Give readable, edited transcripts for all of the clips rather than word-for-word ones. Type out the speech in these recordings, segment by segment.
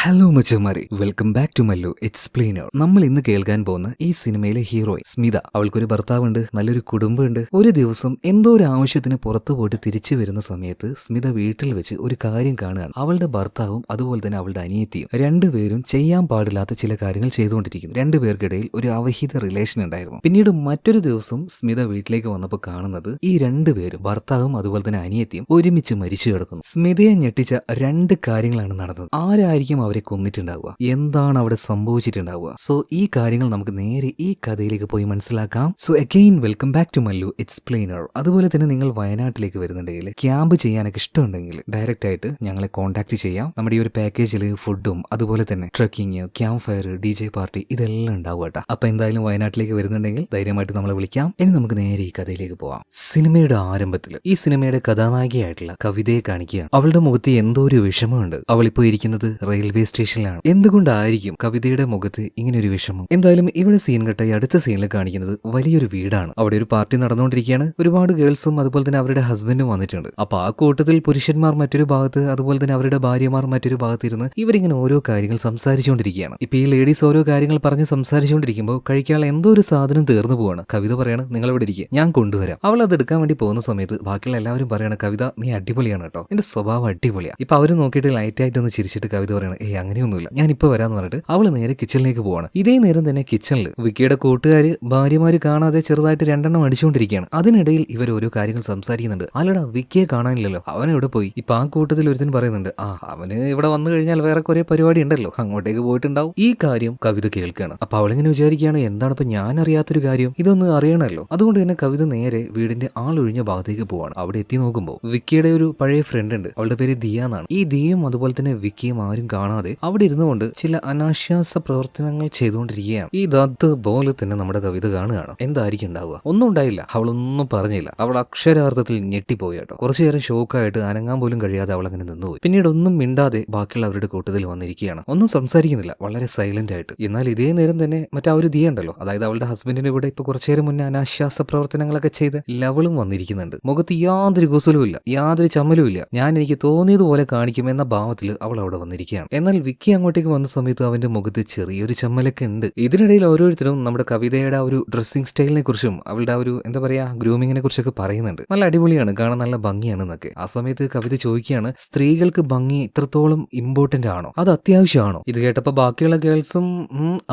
Hello മച്ചന്മാരെ, welcome back to Mallu explainer. നമ്മൾ ഇന്ന് കേൾക്കാൻ പോകുന്ന ഈ സിനിമയിലെ ഹീറോയിൻ സ്മിത. അവൾക്കൊരു ഭർത്താവുണ്ട്, നല്ലൊരു കുടുംബമുണ്ട്. ഒരു ദിവസം എന്തോ ഒരു ആവശ്യത്തിന് പുറത്തു പോയിട്ട് തിരിച്ചു വരുന്ന സമയത്ത് സ്മിത വീട്ടിൽ വെച്ച് ഒരു കാര്യം കാണുകയാണ്. അവളുടെ ഭർത്താവും അതുപോലെ തന്നെ അവളുടെ അനിയത്തിയും രണ്ടുപേരും ചെയ്യാൻ പാടില്ലാത്ത ചില കാര്യങ്ങൾ ചെയ്തുകൊണ്ടിരിക്കുന്നു. രണ്ടുപേർക്കിടയിൽ ഒരു അവഹിത റിലേഷൻ ഉണ്ടായിരുന്നു. പിന്നീട് മറ്റൊരു ദിവസം സ്മിത വീട്ടിലേക്ക് വന്നപ്പോൾ കാണുന്നത് ഈ രണ്ടുപേരും, ഭർത്താവും അതുപോലെ തന്നെ അനിയത്തിയും, ഒരുമിച്ച് മരിച്ചു കിടക്കുന്നു. സ്മിതയെ ഞെട്ടിച്ച രണ്ട് കാര്യങ്ങളാണ് നടന്നത്. ആരായിരിക്കും അവരെ കൊന്നിട്ടുണ്ടാവുക? എന്താണ് അവിടെ സംഭവിച്ചിട്ടുണ്ടാവുക? സോ ഈ കാര്യങ്ങൾ നമുക്ക് നേരെ ഈ കഥയിലേക്ക് പോയി മനസ്സിലാക്കാം. So again welcome back to Mallu explainer. അതുപോലെ തന്നെ നിങ്ങൾ വയനാട്ടിലേക്ക് വരുന്നുണ്ടെങ്കിൽ, ക്യാമ്പ് ചെയ്യാനൊക്കെ ഇഷ്ടമുണ്ടെങ്കിൽ ഡയറക്റ്റ് ആയിട്ട് ഞങ്ങളെ കോൺടാക്ട് ചെയ്യാം. നമ്മുടെ ഈ ഒരു പാക്കേജിൽ ഫുഡും അതുപോലെ തന്നെ trekking, camp fire, DJ party ഇതെല്ലാം ഉണ്ടാവും കേട്ടോ. അപ്പൊ എന്തായാലും വയനാട്ടിലേക്ക് വരുന്നുണ്ടെങ്കിൽ ധൈര്യമായിട്ട് നമ്മളെ വിളിക്കാം. ഇനി നമുക്ക് നേരെ ഈ കഥയിലേക്ക് പോവാം. സിനിമയുടെ ആരംഭത്തിൽ ഈ സിനിമയുടെ കഥാനായികയായിട്ടുള്ള കവിതയെ കാണിക്കുകയാണ്. അവളുടെ മുഖത്ത് എന്തോ ഒരു വിഷമമുണ്ട്. അവളിപ്പോ ഇരിക്കുന്നത് റെയിൽവേ സ്റ്റേഷനിലാണ്. എന്തുകൊണ്ടായിരിക്കും കവിതയുടെ മുഖത്ത് ഇങ്ങനെ ഒരു വിഷമം? എന്തായാലും ഇവിടെ സീൻ കട്ട ഈ അടുത്ത സീനിൽ കാണിക്കുന്നത് വലിയൊരു വീടാണ്. അവിടെ ഒരു പാർട്ടി നടന്നുകൊണ്ടിരിക്കുകയാണ്. ഒരുപാട് ഗേൾസും അതുപോലെ തന്നെ അവരുടെ ഹസ്ബൻഡും വന്നിട്ടുണ്ട്. അപ്പൊ ആ കൂട്ടത്തിൽ പുരുഷന്മാർ മറ്റൊരു ഭാഗത്ത്, അതുപോലെ തന്നെ അവരുടെ ഭാര്യമാർ മറ്റൊരു ഭാഗത്ത് ഇരുന്ന് ഇവരിങ്ങനെ ഓരോ കാര്യങ്ങൾ സംസാരിച്ചുകൊണ്ടിരിക്കുകയാണ്. ഇപ്പൊ ഈ ലേഡീസ് ഓരോ കാര്യങ്ങൾ പറഞ്ഞ് സംസാരിച്ചുകൊണ്ടിരിക്കുമ്പോൾ കഴിക്കാൻ എന്തോ ഒരു സാധനം തീർന്നു പോവാണ്. കവിത പറയാണ്, നിങ്ങൾ ഇവിടെ ഇരിക്കുക, ഞാൻ കൊണ്ടുവരാം. അവൾ അത് എടുക്കാൻ വേണ്ടി പോകുന്ന സമയത്ത് ബാക്കിയുള്ള എല്ലാവരും പറയാണ്, കവിത നീ അടിപൊളിയാണ് കേട്ടോ, എന്റെ സ്വഭാവം അടിപൊളിയാണ്. ഇപ്പൊ അവര് നോക്കിയിട്ട് ലൈറ്റ് ആയിട്ട് ഒന്ന് ചിരിച്ചിട്ട് കവിത പറയാണ്, അങ്ങനെയൊന്നുമില്ല, ഞാൻ ഇപ്പൊ വരാന്ന് പറഞ്ഞിട്ട് അവള് നേരെ കിച്ചണിലേക്ക് പോവാണ്. ഇതേ നേരം തന്നെ കിച്ചണിൽ വിക്കിയുടെ കൂട്ടുകാര് ഭാര്യമാര് കാണാതെ ചെറുതായിട്ട് രണ്ടെണ്ണം അടിച്ചുകൊണ്ടിരിക്കുകയാണ്. അതിനിടയിൽ ഇവർ ഓരോ കാര്യങ്ങൾ സംസാരിക്കുന്നുണ്ട്. അല്ലടാ, വിക്കിയെ കാണാനില്ലല്ലോ, അവൻ എവിടെ പോയി? ഇപ്പൊ ആ കൂട്ടത്തിൽ ഒരുത്തൻ പറയുന്നുണ്ട്, അവന് ഇവിടെ വന്നു കഴിഞ്ഞാൽ വേറെ കുറെ പരിപാടി ഉണ്ടല്ലോ, അങ്ങോട്ടേക്ക് പോയിട്ടുണ്ടാവും. ഈ കാര്യം കവിത കേൾക്കുകയാണ്. അപ്പൊ അവളിങ്ങനെ വിചാരിക്കുകയാണ്, എന്താണ് ഇപ്പൊ ഞാൻ അറിയാത്തൊരു കാര്യം, ഇതൊന്ന് അറിയണമല്ലോ. അതുകൊണ്ട് തന്നെ കവിത നേരെ വീടിന്റെ ആളൊഴിഞ്ഞ ഭാഗത്തേക്ക് പോവാണ്. അവിടെ എത്തി നോക്കുമ്പോൾ വിക്കിയുടെ ഒരു പഴയ ഫ്രണ്ട് ഉണ്ട്. അവളുടെ പേര് ദിയ എന്നാണ്. ഈ ദിയയും അതുപോലെ തന്നെ വിക്കിയും ആരും കാണാതെ അവിടെ ഇരുന്നുകൊണ്ട് ചില അനാശ്വാസ പ്രവർത്തനങ്ങൾ ചെയ്തുകൊണ്ടിരിക്കുകയാണ്. ഈ ദത്ത് പോലെ തന്നെ നമ്മുടെ കവിത കാണുകയാണ്. എന്തായിരിക്കും ഉണ്ടാവുക? ഒന്നും ഉണ്ടായില്ല. അവളൊന്നും പറഞ്ഞില്ല. അവൾ അക്ഷരാർത്ഥത്തിൽ ഞെട്ടിപ്പോയി കേട്ടോ. കുറച്ചു നേരം ഷോക്കായിട്ട് അനങ്ങാൻ പോലും കഴിയാതെ അവൾ അങ്ങനെ നിന്നുപോയി. പിന്നീട് ഒന്നും മിണ്ടാതെ ബാക്കിയുള്ള അവരുടെ കൂട്ടത്തിൽ വന്നിരിക്കുകയാണ്. ഒന്നും സംസാരിക്കുന്നില്ല, വളരെ സൈലന്റ് ആയിട്ട്. എന്നാൽ ഇതേ നേരം തന്നെ മറ്റേ ഒരു ദിയ ഉണ്ടല്ലോ, അതായത് അവളുടെ ഹസ്ബൻഡിന്റെ കൂടെ ഇപ്പൊ കുറച്ചു നേരം മുന്നേ അനാശ്വാസ പ്രവർത്തനങ്ങളൊക്കെ ചെയ്ത് ലവളും വന്നിരിക്കുന്നുണ്ട്. മുഖത്ത് യാതൊരു കുസലും ഇല്ല, യാതൊരു ചമ്മലും ഇല്ല. ഞാൻ എനിക്ക് തോന്നിയതുപോലെ കാണിക്കുമെന്ന ഭാവത്തിൽ അവൾ അവിടെ വന്നിരിക്കുകയാണ്. എന്നാൽ വിക്കി അങ്ങോട്ടേക്ക് വന്ന സമയത്ത് അവന്റെ മുഖത്ത് ചെറിയൊരു ചമ്മലൊക്കെ ഉണ്ട്. ഇതിനിടയിൽ ഓരോരുത്തരും നമ്മുടെ കവിതയുടെ ആ ഒരു ഡ്രസ്സിംഗ് സ്റ്റൈലിനെ കുറിച്ചും അവളുടെ ആ ഒരു എന്താ പറയാ ഗ്രൂമിങ്ങിനെ കുറിച്ചൊക്കെ പറയുന്നുണ്ട്. നല്ല അടിപൊളിയാണ്, കാണാൻ നല്ല ഭംഗിയാണെന്നൊക്കെ. ആ സമയത്ത് കവിത ചോദിക്കുകയാണ്, സ്ത്രീകൾക്ക് ഭംഗി ഇത്രത്തോളം ഇമ്പോർട്ടന്റ് ആണോ, അത് അത്യാവശ്യമാണോ? ഇത് കേട്ടപ്പോ ബാക്കിയുള്ള ഗേൾസും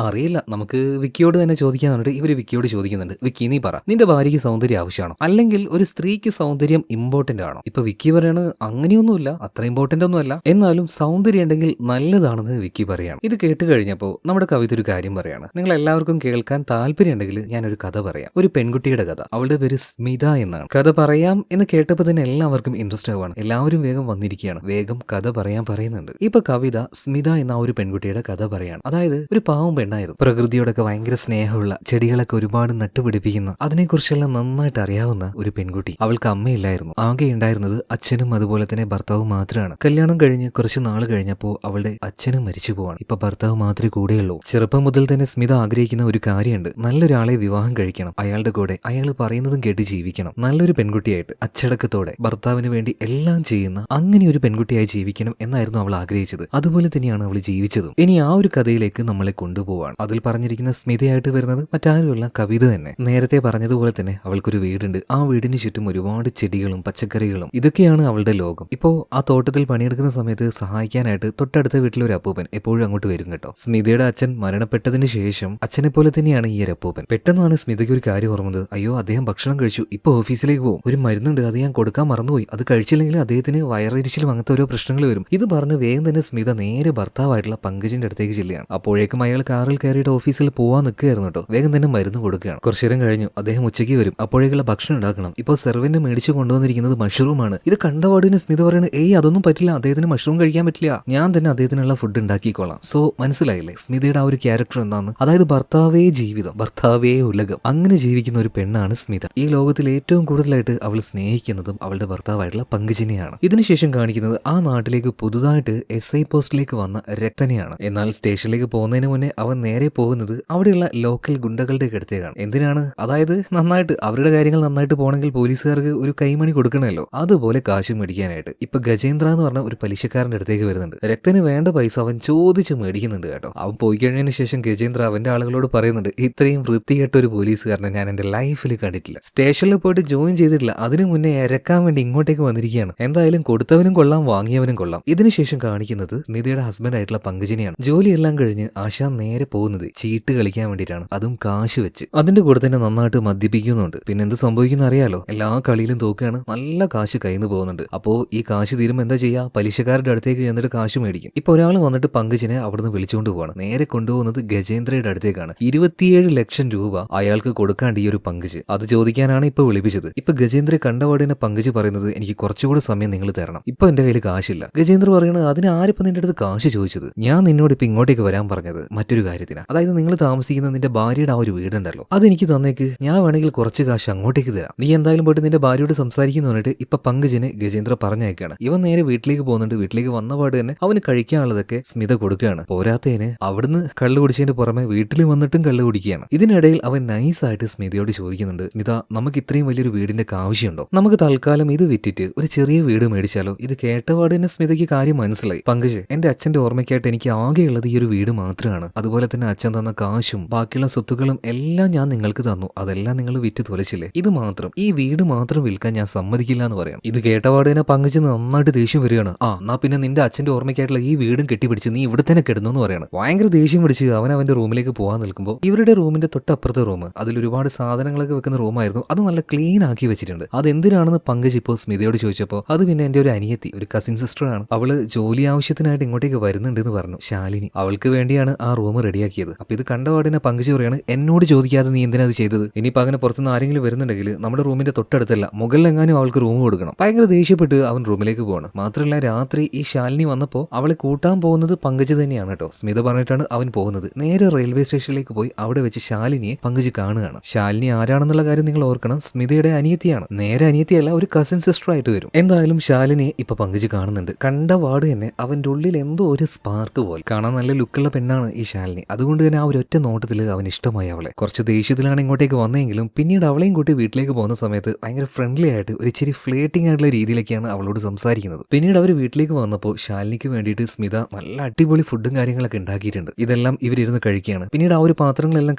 അറിയില്ല, നമുക്ക് വിക്കിയോട് തന്നെ ചോദിക്കാന്നുണ്ട്. ഇവര് വിക്കിയോട് ചോദിക്കുന്നുണ്ട്, വിക്കി നീ പറ, നിന്റെ ഭാര്യയ്ക്ക് സൗന്ദര്യം ആവശ്യമാണോ, അല്ലെങ്കിൽ ഒരു സ്ത്രീക്ക് സൗന്ദര്യം ഇമ്പോർട്ടന്റ് ആണോ? ഇപ്പൊ വിക്കി പറയാണ്, അങ്ങനെയൊന്നുമില്ല, അത്ര ഇമ്പോർട്ടന്റ് ഒന്നുമല്ല, എന്നാലും സൗന്ദര്യം ഉണ്ടെങ്കിൽ നല്ലതാണെന്ന് വിക്കി പറയാണ്. ഇത് കേട്ട് കഴിഞ്ഞപ്പോൾ നമ്മുടെ കവിത ഒരു കാര്യം പറയാണ്, നിങ്ങൾ എല്ലാവർക്കും കേൾക്കാൻ താല്പര്യം ഉണ്ടെങ്കിൽ ഞാനൊരു കഥ പറയാം. ഒരു പെൺകുട്ടിയുടെ കഥ. അവളുടെ പേര് സ്മിത എന്നാണ്. കഥ പറയാം എന്ന് കേട്ടപ്പോൾ തന്നെ എല്ലാവർക്കും ഇൻട്രസ്റ്റ് ആവുകയാണ്. എല്ലാവരും വേഗം വന്നിരിക്കുകയാണ്, വേഗം കഥ പറയാൻ പറയുന്നുണ്ട്. ഇപ്പൊ കവിത സ്മിത എന്ന ഒരു പെൺകുട്ടിയുടെ കഥ പറയാണ്. അതായത് ഒരു പാവം പെണ്ണായിരുന്നു. പ്രകൃതിയോടൊക്കെ ഭയങ്കര സ്നേഹമുള്ള, ചെടികളൊക്കെ ഒരുപാട് നട്ടുപിടിപ്പിക്കുന്ന, അതിനെക്കുറിച്ചെല്ലാം നന്നായിട്ട് അറിയാവുന്ന ഒരു പെൺകുട്ടി. അവൾക്ക് അമ്മയില്ലായിരുന്നു. ആകെ ഉണ്ടായിരുന്നത് അച്ഛനും അതുപോലെ തന്നെ ഭർത്താവും മാത്രമാണ്. കല്യാണം കഴിഞ്ഞ് കുറച്ച് നാൾ കഴിഞ്ഞപ്പോൾ അവളുടെ അച്ഛനും മരിച്ചു പോവാണ്. ഇപ്പൊ ഭർത്താവ് മാത്രമേ കൂടെയുള്ളൂ. ചെറുപ്പം മുതൽ തന്നെ സ്മിത ആഗ്രഹിക്കുന്ന ഒരു കാര്യമുണ്ട്, നല്ലൊരാളെ വിവാഹം കഴിക്കണം, അയാളുടെ കൂടെ അയാൾ പറയുന്നതും കേട്ട് ജീവിക്കണം, നല്ലൊരു പെൺകുട്ടിയായിട്ട് അച്ചടക്കത്തോടെ ഭർത്താവിന് വേണ്ടി എല്ലാം ചെയ്യുന്ന അങ്ങനെ ഒരു പെൺകുട്ടിയായി ജീവിക്കണം എന്നായിരുന്നു അവൾ ആഗ്രഹിച്ചത്. അതുപോലെ തന്നെയാണ് അവൾ ജീവിച്ചതും. ഇനി ആ ഒരു കഥയിലേക്ക് നമ്മളെ കൊണ്ടുപോവാണ്. അതിൽ പറഞ്ഞിരിക്കുന്ന സ്മിതയായിട്ട് വരുന്നത് മറ്റാരുമല്ല, കവിത തന്നെ. നേരത്തെ പറഞ്ഞതുപോലെ തന്നെ അവൾക്കൊരു വീടുണ്ട്. ആ വീടിന് ചുറ്റും ഒരുപാട് ചെടികളും പച്ചക്കറികളും, ഇതൊക്കെയാണ് അവളുടെ ലോകം. ഇപ്പോ ആ തോട്ടത്തിൽ പണിയെടുക്കുന്ന സമയത്ത് സഹായിക്കാനായിട്ട് തൊട്ടടുത്ത വീട്ടിലെ ഒരു അപ്പൂപ്പൻ എപ്പോഴും അങ്ങോട്ട് വരും കേട്ടോ. സ്മിതയുടെ അച്ഛൻ മരണപ്പെട്ടതിന് ശേഷം അച്ഛനെ പോലെ തന്നെയാണ് ഈ ഒരു അപ്പൂപ്പൻ. പെട്ടെന്നാണ് സ്മിതയ്ക്ക് ഒരു കാര്യം ഓർമ്മത്. അയ്യോ, അദ്ദേഹം ഭക്ഷണം കഴിച്ചു, ഇപ്പൊ ഓഫീസിലേക്ക് പോകും, ഒരു മരുന്നുണ്ട്, അത് ഞാൻ കൊടുക്കാൻ മറന്നുപോയി, അത് കഴിച്ചില്ലെങ്കിൽ അദ്ദേഹത്തിന് വയറിരിച്ചിലും അങ്ങനത്തെ ഓരോ പ്രശ്നങ്ങൾ വരും. ഇത് പറഞ്ഞ് വേഗം തന്നെ സ്മിത നേരെ ഭർത്താവായിട്ടുള്ള പങ്കജിന്റെ അടുത്തേക്ക് ചെല്ലുകയാണ്. അപ്പോഴേക്കും അയാൾ കാറിൽ കയറിയിട്ട് ഓഫീസിൽ പോവാൻ നിൽക്കുകയായിരുന്നു കേട്ടോ. വേഗം തന്നെ മരുന്ന് കൊടുക്കുകയാണ്. കുറച്ചു നേരം കഴിഞ്ഞു അദ്ദേഹം ഉച്ചയ്ക്ക് വരും. അപ്പോഴേക്കുള്ള ഭക്ഷണം ഉണ്ടാക്കണം. ഇപ്പോൾ സെർവന്റ് മേടിച്ചു കൊണ്ടുവന്നിരിക്കുന്നത് മഷ്റൂമാണ്. ഇത് കണ്ടപാടിന് സ്മിത പറയുന്നത്, അതൊന്നും പറ്റില്ല, അദ്ദേഹത്തിന് മഷ്റൂം കഴിക്കാൻ പറ്റില്ല, ഞാൻ തന്നെ അദ്ദേഹത്തിനുള്ള ഫുഡ് ഉണ്ടാക്കിക്കോളാം. സോ മനസ്സിലായില്ലേ സ്മിതയുടെ ആ ഒരു ക്യാരക്ടർ എന്താന്ന്? അതായത് ഭർത്താവേ ജീവിതം, ഭർത്താവേ ഉലകം, അങ്ങനെ ജീവിക്കുന്ന ഒരു പെണ്ണാണ് സ്മിത. ഈ ലോകത്തിൽ ഏറ്റവും കൂടുതലായിട്ട് അവൾ സ്നേഹിക്കുന്നതും അവളുടെ ഭർത്താവായിട്ടുള്ള പങ്കജിനെയാണ്. ഇതിനുശേഷം കാണിക്കുന്നത് ആ നാട്ടിലേക്ക് പുതുതായിട്ട് SI പോസ്റ്റിലേക്ക് വന്ന രക്തനെയാണ്. എന്നാൽ സ്റ്റേഷനിലേക്ക് പോകുന്നതിന് മുന്നേ അവൻ നേരെ പോകുന്നത് അവിടെയുള്ള ലോക്കൽ ഗുണ്ടകളുടെ അടുത്തേക്കാണ്. എന്തിനാണ്? അതായത് നന്നായിട്ട് അവരുടെ കാര്യങ്ങൾ നന്നായിട്ട് പോകണമെങ്കിൽ പോലീസുകാർക്ക് ഒരു കൈമണി കൊടുക്കണമല്ലോ, അതുപോലെ കാശ് മേടിക്കാനായിട്ട്. ഇപ്പൊ ഗജേന്ദ്ര എന്ന് പറഞ്ഞ ഒരു പലിശക്കാരന്റെ അടുത്തേക്ക് വരുന്നുണ്ട്. രക്തന് വേണം വേണ്ട പൈസ അവൻ ചോദിച്ച് മേടിക്കുന്നുണ്ട് കേട്ടോ. അവൻ പോയി കഴിഞ്ഞതിന് ശേഷം ഗജേന്ദ്ര അവന്റെ ആളുകളോട് പറയുന്നുണ്ട്, ഇത്രയും വൃത്തികെട്ട ഒരു പോലീസുകാരനെ ഞാൻ എന്റെ ലൈഫിൽ കണ്ടിട്ടില്ല. സ്റ്റേഷനിൽ പോയിട്ട് ജോയിൻ ചെയ്തിട്ടില്ല, അതിനു മുന്നേ ഇറക്കാൻ വേണ്ടി ഇങ്ങോട്ടേക്ക് വന്നിരിക്കുകയാണ്. എന്തായാലും കൊടുത്തവനും കൊള്ളാം, വാങ്ങിയവനും കൊള്ളാം. ഇതിനുശേഷം കാണിക്കുന്നത് സ്മിതയുടെ ഹസ്ബൻഡ് ആയിട്ടുള്ള പങ്കജിനെയാണ്. ജോലിയെല്ലാം കഴിഞ്ഞ് ആശ നേരെ പോകുന്നത് ചീട്ട് കളിക്കാൻ വേണ്ടിയിട്ടാണ്, അതും കാശ് വെച്ച്. അതിന്റെ കൂടെ തന്നെ നന്നായിട്ട് മദ്യപിക്കുന്നുണ്ട്. പിന്നെ എന്ത് സംഭവിക്കുന്ന അറിയാലോ, എല്ലാ കളിയിലും തോക്കുകയാണ്, നല്ല കാശ് കയ്യിൽ നിന്ന് പോകുന്നുണ്ട്. അപ്പോ ഈ കാശ് തീരുമ്പോൾ എന്താ ചെയ്യാ, പലിശക്കാരുടെ അടുത്തേക്ക് ചെന്നിട്ട് കാശ് മേടിക്കും. ഇപ്പൊ ഒരാൾ വന്നിട്ട് പങ്കജിനെ അവിടുന്ന് വിളിച്ചുകൊണ്ട് പോവാണ്. നേരെ കൊണ്ടുപോകുന്നത് ഗജേന്ദ്രയുടെ അടുത്തേക്കാണ്. 27 ലക്ഷം രൂപ അയാൾക്ക് കൊടുക്കാണ്ട് ഈ ഒരു പങ്കജ്, അത് ചോദിക്കാനാണ് ഇപ്പൊ വിളിപ്പിച്ചത്. ഇപ്പൊ ഗജേന്ദ്ര കണ്ടപാടിനെ പങ്കജ് പറയുന്നത്, എനിക്ക് കുറച്ചുകൂടെ സമയം നിങ്ങൾ തരണം, ഇപ്പൊ എന്റെ കയ്യിൽ കാശില്ല. ഗജേന്ദ്ര പറയുന്നത്, അതിന് ആരിപ്പോ നിന്റെ അടുത്ത് കാശ് ചോദിച്ചത്, ഞാൻ നിന്നോട് ഇപ്പൊ ഇങ്ങോട്ടേക്ക് വരാൻ പറഞ്ഞത് മറ്റൊരു കാര്യത്തിനാണ്. അതായത് നിങ്ങൾ താമസിക്കുന്ന നിന്റെ ഭാര്യയുടെ ആ ഒരു വീടുണ്ടല്ലോ, അതെനിക്ക് തന്നേക്ക്, ഞാൻ വേണമെങ്കിൽ കുറച്ച് കാശ് അങ്ങോട്ടേക്ക് തരാം. നീ എന്തായാലും പോയിട്ട് നിന്റെ ഭാര്യയോട് സംസാരിക്കുന്നു പറഞ്ഞിട്ട് ഇപ്പൊ പങ്കജിനെ ഗജേന്ദ്ര പറഞ്ഞേക്കാണ്. ഇവൻ നേരെ വീട്ടിലേക്ക് പോകുന്നുണ്ട്. വീട്ടിലേക്ക് വന്നപാട് തന്നെ അവന് കഴിക്കാനുള്ളതൊക്കെ സ്മിത കൊടുക്കുകയാണ്. പോരാത്തതിന് അവിടുന്ന് കള്ളു കുടിച്ചതിന് പുറമെ വീട്ടിൽ വന്നിട്ടും കള്ളു കുടിക്കുകയാണ്. ഇതിനിടയിൽ അവൻ നൈസായിട്ട് സ്മിതയോട് ചോദിക്കുന്നുണ്ട്, സ്മിത, നമുക്ക് ഇത്രയും വലിയൊരു വീടിന്റെ ആവശ്യമുണ്ടോ? നമുക്ക് തൽക്കാലം ഇത് വിറ്റിട്ട് ഒരു ചെറിയ വീട് മേടിച്ചാലോ? ഇത് കേട്ടപാട് തന്നെ സ്മിതയ്ക്ക് കാര്യം മനസ്സിലായി. പങ്കജ്, എന്റെ അച്ഛന്റെ ഓർമ്മയ്ക്കായിട്ട് എനിക്ക് ആകെയുള്ളത് ഈ ഒരു വീട് മാത്രമാണ്. അതുപോലെ തന്നെ അച്ഛൻ തന്ന കാശും ബാക്കിയുള്ള സ്വത്തുക്കളും എല്ലാം ഞാൻ നിങ്ങൾക്ക് തന്നു, അതെല്ലാം നിങ്ങൾ വിറ്റ് തുലച്ചില്ലേ? ഇത് മാത്രം, ഈ വീട് മാത്രം വിൽക്കാൻ ഞാൻ സമ്മതിക്കില്ല എന്ന് പറയാം. ഇത് കേട്ടപാട് തന്നെ പങ്കജ് നന്നായിട്ട് ദേഷ്യം വരികയാണ്. എന്നാ പിന്നെ നിന്റെ അച്ഛന്റെ ഓർമ്മയ്ക്കായിട്ടുള്ള ഈ വീടും കെട്ടിപ്പിടിച്ച് നീ ഇവിടെ തന്നെ കിടന്നു എന്ന് പറയാണ്. ഭയങ്കര ദേഷ്യം പിടിച്ച് അവൻ അവന്റെ റൂമിലേക്ക് പോകാൻ നിൽക്കുമ്പോൾ ഇവരുടെ റൂമിന്റെ തൊട്ടപ്പുറത്തെ റൂം, അതിൽ ഒരുപാട് സാധനങ്ങളൊക്കെ വെക്കുന്ന റൂമായിരുന്നു. അത് നല്ല ക്ലീൻ ആക്കി വെച്ചിട്ടുണ്ട്. അതെന്തിനാണെന്ന് പങ്കജ് ഇപ്പോൾ സ്മിതയോട് ചോദിച്ചപ്പോൾ അത് പിന്നെ എന്റെ ഒരു അനിയത്തി, ഒരു കസിൻ സിസ്റ്റർ ആണ്, അവള് ജോലി ആവശ്യത്തിനായിട്ട് ഇങ്ങോട്ടേക്ക് വരുന്നുണ്ട് എന്ന് പറഞ്ഞു ശാലിനി. അവൾക്ക് വേണ്ടിയാണ് ആ റൂം റെഡിയാക്കിയത്. അപ്പൊ ഇത് കണ്ടപാടിനെ പങ്കജ് പറയാണ്, എന്നോട് ചോദിക്കാതെ നീ എന്തിനാ അത് ചെയ്തത്? ഇനിയിപ്പോൾ അങ്ങനെ പുറത്തുനിന്ന് ആരെങ്കിലും വരുന്നുണ്ടെങ്കിൽ നമ്മുടെ റൂമിന്റെ തൊട്ടടുത്തല്ല, മുകളിലെങ്ങാനും അവൾക്ക് റൂം കൊടുക്കണം. ഭയങ്കര ദേഷ്യപ്പെട്ട് അവൻ റൂമിലേക്ക് പോവാണ്. മാത്രമല്ല രാത്രി ഈ ശാലിനി വന്നപ്പോൾ അവളെ കൂട്ടാൻ പോകുന്നത് പങ്കജ് തന്നെയാണ് കേട്ടോ. സ്മിത പറഞ്ഞിട്ടാണ് അവൻ പോകുന്നത്. നേരെ റെയിൽവേ സ്റ്റേഷനിലേക്ക് പോയി അവിടെ വെച്ച് ശാലിനിയെ പങ്കജ് കാണുകയാണ്. ശാലിനി ആരാണെന്നുള്ള കാര്യം നിങ്ങൾ ഓർക്കണം, സ്മിതയുടെ അനിയത്തിയാണ്. നേരെ അനിയത്തിയല്ല, ഒരു കസിൻ സിസ്റ്റർ ആയിട്ട് വരും. എന്തായാലും ശാലിനിയെ ഇപ്പൊ പങ്കജ് കാണുന്നുണ്ട്. കണ്ട വാർഡ് തന്നെ അവന്റെ ഉള്ളിൽ എന്തോ ഒരു സ്പാർക്ക് പോലെ. കാണാൻ നല്ല ലുക്കുള്ള പെണ്ണാണ് ഈ ശാലിനി. അതുകൊണ്ട് തന്നെ ആ ഒരു ഒറ്റ നോട്ടത്തിൽ അവൻ ഇഷ്ടമായി അവളെ. കുറച്ച് ദേഷ്യത്തിലാണ് ഇങ്ങോട്ടേക്ക് വന്നെങ്കിലും പിന്നീട് അവളെയും കൂട്ടി വീട്ടിലേക്ക് പോകുന്ന സമയത്ത് ഭയങ്കര ഫ്രണ്ട്ലി ആയിട്ട് ഒരു ഇച്ചിരി ഫ്ലേട്ടിംഗ് ആയിട്ടുള്ള രീതിയിലേക്കാണ് അവളോട് സംസാരിക്കുന്നത്. പിന്നീട് അവർ വീട്ടിലേക്ക് വന്നപ്പോൾ ശാലിനിക്ക് വേണ്ടിയിട്ട് സ്മിത നല്ല അടിപൊളി ഫുഡും കാര്യങ്ങളൊക്കെ ഉണ്ടാക്കിയിട്ടുണ്ട്. ഇതെല്ലാം ഇവരിരുന്ന് കഴിക്കുകയാണ്. പിന്നീട് ആ ഒരു പാത്രങ്ങളെല്ലാം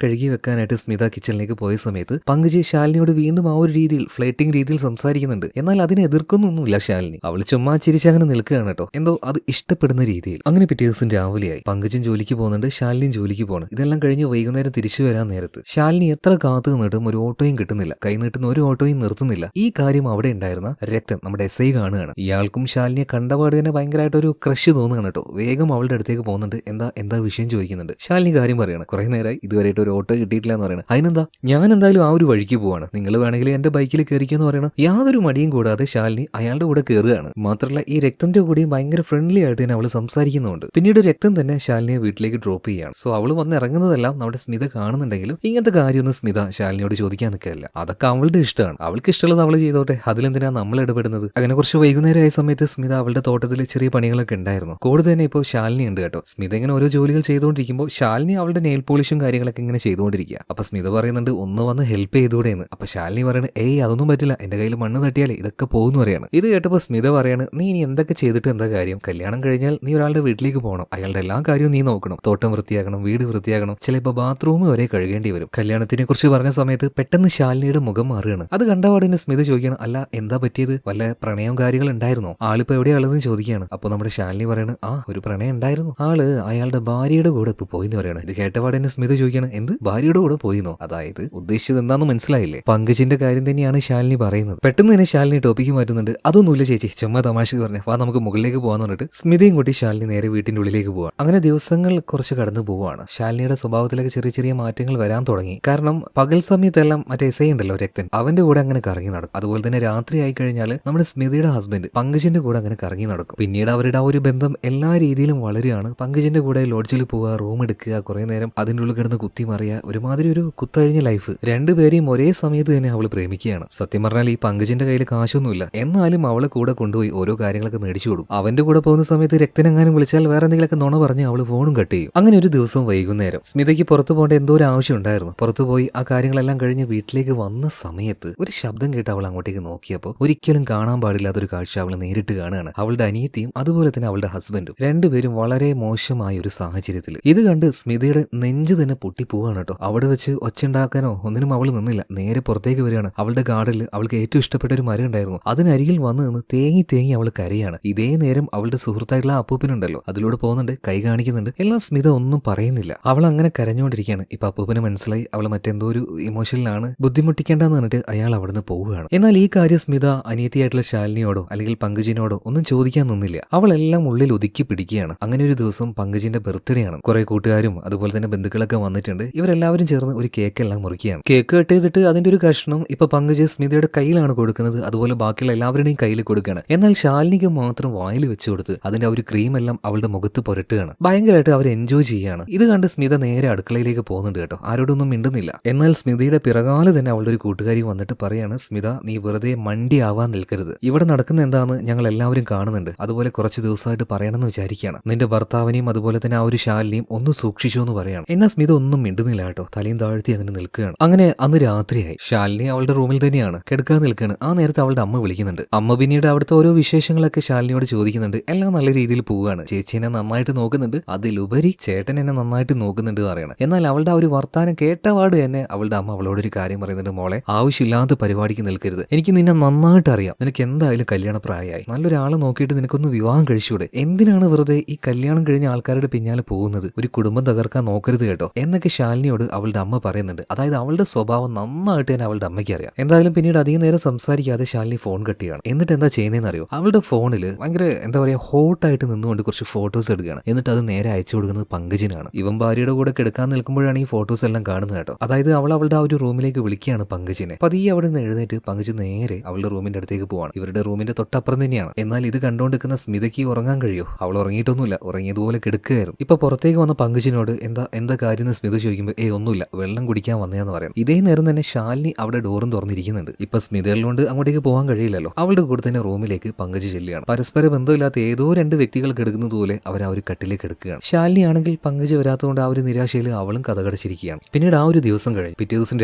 കഴുകി വെക്കാനായിട്ട് സ്മിത കിച്ചണിലേക്ക് പോയ സമയത്ത് പങ്കജ് ശാലിനിയോട് വീണ്ടും ആ ഒരു രീതിയിൽ ഫ്ലേട്ടിംഗ് രീതിയിൽ സംസാരിക്കുന്നുണ്ട്. എന്നാൽ അതിനെ എതിർക്കൊന്നൊന്നുമില്ല ശാലിനി. അവൾ ചുമ്മാ ചിരിച്ചങ്ങനെ നിൽക്കുകയാണ് കേട്ടോ, എന്തോ അത് ഇഷ്ടപ്പെടുന്ന രീതിയിൽ. അങ്ങനെ പിറ്റേ ദിവസം രാവിലെയായി. പങ്കജും ജോലിക്ക് പോകുന്നുണ്ട്, ശാലിനിയും ജോലിക്ക് പോകണം. ഇതെല്ലാം കഴിഞ്ഞ് വൈകുന്നേരം തിരിച്ചു വരാൻ നേരത്ത് ശാലിനി എത്ര കാത്തു നിന്നിട്ടും ഒരു ഓട്ടോയും കിട്ടുന്നില്ല. കൈ നീട്ടുന്ന ഒരു ഓട്ടോയും നിർത്തുന്നില്ല. ഈ കാര്യം അവിടെ ഉണ്ടായിരുന്ന രക്തൻ, നമ്മുടെ SI കാണുകയാണ്. ഇയാൾക്കും ശാലിനിയെ കണ്ടപാട് തന്നെ ഭയങ്കരമായിട്ട് ഒരു ക്രഷ് തോന്നുകയാണ് കേട്ടോ. വേഗം അവളുടെ അടുത്തേക്ക് പോകുന്നുണ്ട്. എന്താ വിഷയം ചോദിക്കുന്നുണ്ട്. ശാലിനി കാര്യം പറയാണ്, കുറെ നേരമായി ഇതുവരെയായിട്ട് ഒരു ഓട്ടോ കിട്ടിയിട്ടില്ല എന്ന് പറയണം. അതിനെന്താ, ഞാൻ എന്തായാലും ആ ഒരു വഴിക്ക് പോവാണ്, നിങ്ങൾ വേണമെങ്കിൽ എന്റെ ബൈക്കിൽ കയറിക്കുമെന്ന് പറയണം. യാതൊരു മടിയും കൂടാതെ ശാലിനി അയാളുടെ കൂടെ കയറുകയാണ്. മാത്രമല്ല ഈ രക്തന്റെ കൂടെയും ഭയങ്കര ഫ്രണ്ട്ലി ആയിട്ട് തന്നെ അവള് സംസാരിക്കുന്നുണ്ട്. പിന്നീട് രക്തൻ തന്നെ ശാലിനിയെ വീട്ടിലേക്ക് ഡ്രോപ്പ് ചെയ്യുകയാണ്. സോ അവള് വന്ന് ഇറങ്ങുന്നതെല്ലാം നമ്മുടെ സ്മിത കാണുന്നുണ്ടെങ്കിലും ഇങ്ങനത്തെ കാര്യമൊന്നും സ്മിത ശാലിനിയോട് ചോദിക്കാൻ നിൽക്കില്ല. അതൊക്കെ അവളുടെ ഇഷ്ടമാണ്, അവൾക്ക് ഇഷ്ടമുള്ളത് അവള് ചെയ്തോട്ടെ, അതിലെന്തിനാ നമ്മൾ ഇടപെടുന്നത്? അങ്ങനെ കുറച്ച് വൈകുന്നേരമായ സമയത്ത് സ്മിത അവളുടെ തോട്ടത്തിൽ ചെറിയ പണികളൊക്കെ ഉണ്ടായിരുന്നു. കൂടുതൽ തന്നെ ഇപ്പോൾ ശാലിനി ഉണ്ട് കേട്ടോ. സ്മിത ഇങ്ങനെ ഓരോ ജോലികൾ ചെയ്തുകൊണ്ടിരിക്കുമ്പോൾ ശാലിനി അവളുടെ നെയിൽ പോളിഷും കാര്യങ്ങളൊക്കെ ഇങ്ങനെ ചെയ്തുകൊണ്ടിരിക്കുക. അപ്പൊ സ്മിത പറയുന്നുണ്ട്, ഒന്ന് വന്ന് ഹെൽപ്പ് ചെയ്തുകൂടെയെന്ന്. അപ്പൊ ശാലിനി പറയുന്നത്, ഏയ് അതൊന്നും പറ്റില്ല, എന്റെ കയ്യിൽ മണ്ണ് തട്ടിയാലേ ഇതൊക്കെ പോകുന്നു പറയാണ്. ഇത് കേട്ടപ്പോൾ സ്മിത പറയാണ്, നീ ഇനി എന്തൊക്കെ ചെയ്തിട്ട് എന്താ കാര്യം? കല്യാണം കഴിഞ്ഞാൽ നീ ഒരാളുടെ വീട്ടിലേക്ക് പോകണം, അയാളുടെ എല്ലാ കാര്യവും നീ നോക്കണം, തോട്ടം വൃത്തിയാക്കണം, വീട് വൃത്തിയാക്കണം, ചിലപ്പോൾ ബാത്റൂം വരെ കഴുകേണ്ടി വരും. കല്യാണത്തിനെ കുറിച്ച് പറഞ്ഞ സമയത്ത് പെട്ടെന്ന് ശാലിനിയുടെ മുഖം മാറുകയാണ്. അത് കണ്ടപാടിന് സ്മിത ചോദിക്കണം, അല്ല എന്താ പറ്റിയത്? വല്ല പ്രണയവും കാര്യങ്ങൾ ഉണ്ടായിരുന്നോ? ആളിപ്പോ എവിടെയാളെന്ന് ചോദിക്കുകയാണ്. അപ്പൊ നമ്മുടെ ശാലിനി പറയണ്, ഒരു പ്രണയം ഉണ്ടായിരുന്നു, ആള് അയാളുടെ ഭാര്യയുടെ കൂടെ ഇപ്പൊ പോയിന്ന് പറയണം. ഇത് കേട്ടപാടിന് സ്മിത ചോദിക്കണം, എന്ത് ഭാര്യയുടെ കൂടെ പോയിന്നോ? അതായത് ഉദ്ദേശിച്ചത് എന്താണെന്ന് മനസ്സിലായില്ലേ? പങ്കജിന്റെ കാര്യം തന്നെയാണ് ശാലിനി പറയുന്നത്. പെട്ടെന്ന് തന്നെ ശാലിനി ടോപ്പിക്ക് മാറ്റുന്നുണ്ട്. അതൊന്നുമില്ല ചേച്ചി, ചുമ്മാ തമാശക്ക് പറഞ്ഞ, വാ നമുക്ക് മുകളിലേക്ക് പോകാന്ന് പറഞ്ഞിട്ട് സ്മിതയും കൂട്ടി ശാലിനി നേരെ വീട്ടിന്റെ ഉള്ളിലേക്ക് പോവാണ്. അങ്ങനെ ദിവസങ്ങൾ കുറച്ച് കടന്നു പോവാണ്. ശാലിനിയുടെ സ്വഭാവത്തിലേക്ക് ചെറിയ ചെറിയ മാറ്റങ്ങൾ വരാൻ തുടങ്ങി. കാരണം പകൽ സമയത്തെല്ലാം മറ്റേ SI ഉണ്ടല്ലോ രക്തൻ, അവന്റെ കൂടെ അങ്ങനെ കറങ്ങി നടക്കും. അതുപോലെ തന്നെ രാത്രി ആയി കഴിഞ്ഞാൽ നമ്മുടെ സ്മിതയുടെ ഹസ്ബൻഡ് പങ്കജിന്റെ കൂടെ അങ്ങനെ കറങ്ങി നടക്കും. പിന്നീട് അവരുടെ ആ ഒരു ബന്ധം എല്ലാ രീതിയിലും വളരുകയാണ്. പങ്കജിന്റെ കൂടെ ലോഡ്ജിൽ പോവുക, റൂം എടുക്കുക, കുറെ നേരം അതിൻ്റെ ഉള്ളിൽ കിടന്ന് കുത്തി മറിയുക, ഒരുമാതിരി ഒരു കുത്തഴിഞ്ഞ ലൈഫ്. രണ്ടുപേരെയും ഒരേ സമയത്ത് തന്നെ അവൾ പ്രേമിക്കുകയാണ്. സത്യം പറഞ്ഞാൽ ഈ പങ്കജിന്റെ കയ്യിൽ കാശൊന്നുമില്ല, എന്നാലും അവളെ കൂടെ കൊണ്ടുപോയി ഓരോ കാര്യങ്ങളൊക്കെ മേടിച്ചു കൊടുക്കും. അവന്റെ കൂടെ പോകുന്ന സമയത്ത് രക്തനെങ്ങാനും വിളിച്ചാൽ വേറെ എന്തെങ്കിലുമൊക്കെ നുണ പറഞ്ഞ് അവള് ഫോണും കട്ട് ചെയ്യും. അങ്ങനെ ഒരു ദിവസം വൈകുന്നേരം സ്മിതയ്ക്ക് പുറത്തു പോകേണ്ട എന്തോ ഒരു ആവശ്യം ഉണ്ടായിരുന്നു. പുറത്തു പോയി ആ കാര്യങ്ങളെല്ലാം കഴിഞ്ഞ് വീട്ടിലേക്ക് വന്ന സമയത്ത് ഒരു ശബ്ദം കേട്ട് അവൾ അങ്ങോട്ടേക്ക് നോക്കിയപ്പോൾ ഒരിക്കലും കാണാൻ പാടില്ലാത്തൊരു കാഴ്ച അവൾ നേരിട്ട് കാണുകയാണ്. അവളുടെ അനിയത്തിയും അതുപോലെ തന്നെ അവളുടെ ഹസ്ബൻഡും വരും. രണ്ടുപേരും വളരെ മോശമായ ഒരു സാഹചര്യത്തിൽ. ഇത് കണ്ട് സ്മിതയുടെ നെഞ്ച് തന്നെ പൊട്ടിപ്പോവാണ് കേട്ടോ. അവിടെ വെച്ച് ഒച്ചുണ്ടാക്കാനോ ഒന്നിനും അവൾ നിന്നില്ല. നേരെ പുറത്തേക്ക് വരികയാണ്. അവളുടെ ഗാർഡനിൽ അവൾക്ക് ഏറ്റവും ഇഷ്ടപ്പെട്ട ഒരു മരം ഉണ്ടായിരുന്നു. അതിനരികിൽ വന്ന് നിന്ന് തേങ്ങി അവൾ കരയാണ്. ഇതേ നേരം അവളുടെ സുഹൃത്തായിട്ടുള്ള അപ്പൂപ്പനുണ്ടല്ലോ, അതിലൂടെ പോകുന്നുണ്ട്, കൈ കാണിക്കുന്നുണ്ട്. എല്ലാം സ്മിത ഒന്നും പറയുന്നില്ല. അവൾ അങ്ങനെ കരഞ്ഞുകൊണ്ടിരിക്കുകയാണ്. ഇപ്പൊ അപ്പൂപ്പന് മനസ്സിലായി അവൾ മറ്റെന്തോ ഒരു ഇമോഷനിലാണ്, ബുദ്ധിമുട്ടിക്കേണ്ടെന്ന് പറഞ്ഞിട്ട് അയാൾ അവിടുന്ന് പോവുകയാണ്. എന്നാൽ ഈ കാര്യം സ്മിത അനിയത്തിയായിട്ടുള്ള ശാലിനിയോടോ അല്ലെങ്കിൽ പങ്കജിനോടോ ഒന്നും ചോദിക്കാൻ നിന്നില്ല. അവളെല്ലാം ഉള്ളിൽ ഒതുക്കി പിടിക്കുകയാണ്. അങ്ങനെ ഒരു ദിവസം പങ്കജിന്റെ ബർത്ത്ഡേ ആണ്. കുറെ കൂട്ടുകാരും അതുപോലെ തന്നെ ബന്ധുക്കളൊക്കെ വന്നിട്ടുണ്ട്. ഇവരെല്ലാവരും ചേർന്ന് ഒരു കേക്ക് എല്ലാം മുറിക്കുകയാണ്. കേക്ക് കട്ട് ചെയ്തിട്ട് അതിന്റെ ഒരു കഷ്ണം ഇപ്പൊ പങ്കജ് സ്മിതയുടെ കയ്യിലാണ് കൊടുക്കുന്നത്. അതുപോലെ ബാക്കിയുള്ള എല്ലാവരുടെയും കയ്യിൽ കൊടുക്കുകയാണ്. എന്നാൽ ശാലിനിക്ക് മാത്രം വായിൽ വെച്ചു കൊടുത്ത് അതിന്റെ ഒരു ക്രീം എല്ലാം അവളുടെ മുഖത്ത് പുരട്ടുകയാണ്. ഭയങ്കരമായിട്ട് അവർ എൻജോയ് ചെയ്യുകയാണ്. ഇത് കണ്ട് സ്മിത നേരെ അടുക്കളയിലേക്ക് പോകുന്നുണ്ട് കേട്ടോ. ആരോടൊന്നും മിണ്ടുന്നില്ല. എന്നാൽ സ്മിതയുടെ പിറകാലെ തന്നെ അവളുടെ ഒരു കൂട്ടുകാരി വന്നിട്ട് പറയാണ്, സ്മിത നീ വെറുതെ മണ്ടിയാവാൻ നിൽക്കരുത്. ഇവിടെ നടക്കുന്ന എന്താന്ന് ഞങ്ങൾ എല്ലാവരും കാണുന്നുണ്ട്. അതുപോലെ കുറച്ച് ദിവസമായിട്ട് പറയണമെന്ന് വിചാരിക്കുകയാണ്. നിന്റെ ഭർത്താവിനെയും അതുപോലെ തന്നെ ആ ഒരു ശാലിനിയും ഒന്ന് സൂക്ഷിച്ചു എന്ന് പറയാണ്. എന്നാൽ സ്മിത ഒന്നും മിണ്ടുന്നില്ല കേട്ടോ. തലയും താഴ്ത്തി അങ്ങനെ നിൽക്കുകയാണ്. അങ്ങനെ അന്ന് രാത്രിയായി. ശാലിനി അവളുടെ റൂമിൽ തന്നെയാണ് കിടക്കാൻ നിൽക്കുകയാണ്. ആ നേരത്തെ അവളുടെ അമ്മ വിളിക്കുന്നുണ്ട്. അമ്മ പിന്നീട് അവിടുത്തെ ഓരോ വിശേഷങ്ങളൊക്കെ ശാലിനിയോട് ചോദിക്കുന്നുണ്ട്. എല്ലാം നല്ല രീതിയിൽ പോവുകയാണ്. ചേച്ചി എന്നെ നന്നായിട്ട് നോക്കുന്നുണ്ട്, അതിലുപരി ചേട്ടൻ എന്നെ നന്നായിട്ട് നോക്കുന്നുണ്ട് പറയണം. എന്നാൽ അവളുടെ ആ ഒരു വർത്താനം കേട്ടപാട് തന്നെ അവളുടെ അമ്മ അവളോടൊരു കാര്യം പറയുന്നുണ്ട്. മോളെ, ആവശ്യമില്ലാത്ത പരിപാടിക്ക് നിൽക്കരുത്. എനിക്ക് നിന്നെ നന്നായിട്ട് അറിയാം. നിനക്ക് എന്തായാലും കല്യാണ പ്രായമായി. നല്ലൊരാളെ നോക്കിയിട്ട് നിനക്കൊന്ന് വിവാഹം കഴിച്ചൂടെ? എന്തിനാണ് വെറുതെ ഈ കല്യാണം കഴിഞ്ഞ ആൾക്കാരുടെ പിന്നാലെ പോകുന്നത്? ഒരു കുടുംബം തകർക്കാൻ നോക്കരുത് കേട്ടോ എന്നൊക്കെ ശാലിനിയോട് അവളുടെ അമ്മ പറയുന്നുണ്ട്. അതായത് അവളുടെ സ്വഭാവം നന്നായിട്ട് തന്നെ അവളുടെ അമ്മയ്ക്ക് അറിയാം. എന്തായാലും പിന്നീട് അധികം നേരം സംസാരിക്കാതെ ശാലിനി ഫോൺ കട്ടിയാണ്. എന്നിട്ട് എന്താ ചെയ്യുന്നതെന്ന് അറിയോ? അവളുടെ ഫോണിൽ ഭയങ്കര എന്താ പറയാ ഹോട്ടായിട്ട് നിന്നുകൊണ്ട് കുറച്ച് ഫോട്ടോസ് എടുക്കുകയാണ്. എന്നിട്ട് അത് നേരെ അയച്ചു കൊടുക്കുന്നത് പങ്കജിനാണ്. ഇവൻ ഭാര്യയുടെ കൂടെ കിടക്കാൻ നിൽക്കുമ്പോഴാണ് ഈ ഫോട്ടോസ് എല്ലാം കാണുന്നത് കേട്ടോ. അതായത് അവളുടെ ആ ഒരു റൂമിലേക്ക് വിളിക്കുകയാണ് പങ്കജിനെ. പതിയെ അവിടെ നിന്ന് എഴുന്നേറ്റ് പങ്കജ് നേരെ അവളുടെ റൂമിന്റെ അടുത്തേക്ക് പോവാണ്. ഇവരുടെ റൂമിന്റെ തൊട്ടപ്പുറം തന്നെയാണ്. എന്നാൽ ഇത് കണ്ടുകൊണ്ടിരിക്കുന്ന സ്മിതയ്ക്ക് ഉറങ്ങാൻ കഴിയോ? അവൾ ഉറങ്ങിയിട്ടൊന്നുമില്ല, ഉറങ്ങിയതുപോലെ കിടക്കുകയായിരുന്നു. ഇപ്പൊ പുറത്തേക്ക് വന്ന പങ്കജിനോട് എന്താ കാര്യം എന്ന് സ്മിത ചോദിക്കുമ്പോൾ ഒന്നുമില്ല, വെള്ളം കുടിക്കാൻ വന്നതെന്ന് പറയാം. ഇതേ നേരം തന്നെ ശാലിനി അവിടെ ഡോറും തുറന്നിരിക്കുന്നുണ്ട്. ഇപ്പൊ സ്മിതകളിലോണ്ട് അങ്ങോട്ടേക്ക് പോകാൻ കഴിയില്ലല്ലോ. അവളുടെ കൂടെ തന്നെ റൂമിലേക്ക് പങ്കജ് ചെല്ലുകയാണ്. പരസ്പര ബന്ധമില്ലാത്ത ഏതോ രണ്ട് വ്യക്തികൾ കിടക്കുന്നത് പോലെ അവർ ആ ഒരു കട്ടിലേക്ക് എടുക്കുകയാണ്. ശാലിനി ആണെങ്കിൽ പങ്കജ് വരാത്തതുകൊണ്ട് ആ ഒരു നിരാശയിൽ അവളും കഥകടച്ചിരിക്കുകയാണ്. പിന്നീട് ആ ഒരു ദിവസം കഴിഞ്ഞു. പിറ്റേ ദിവസം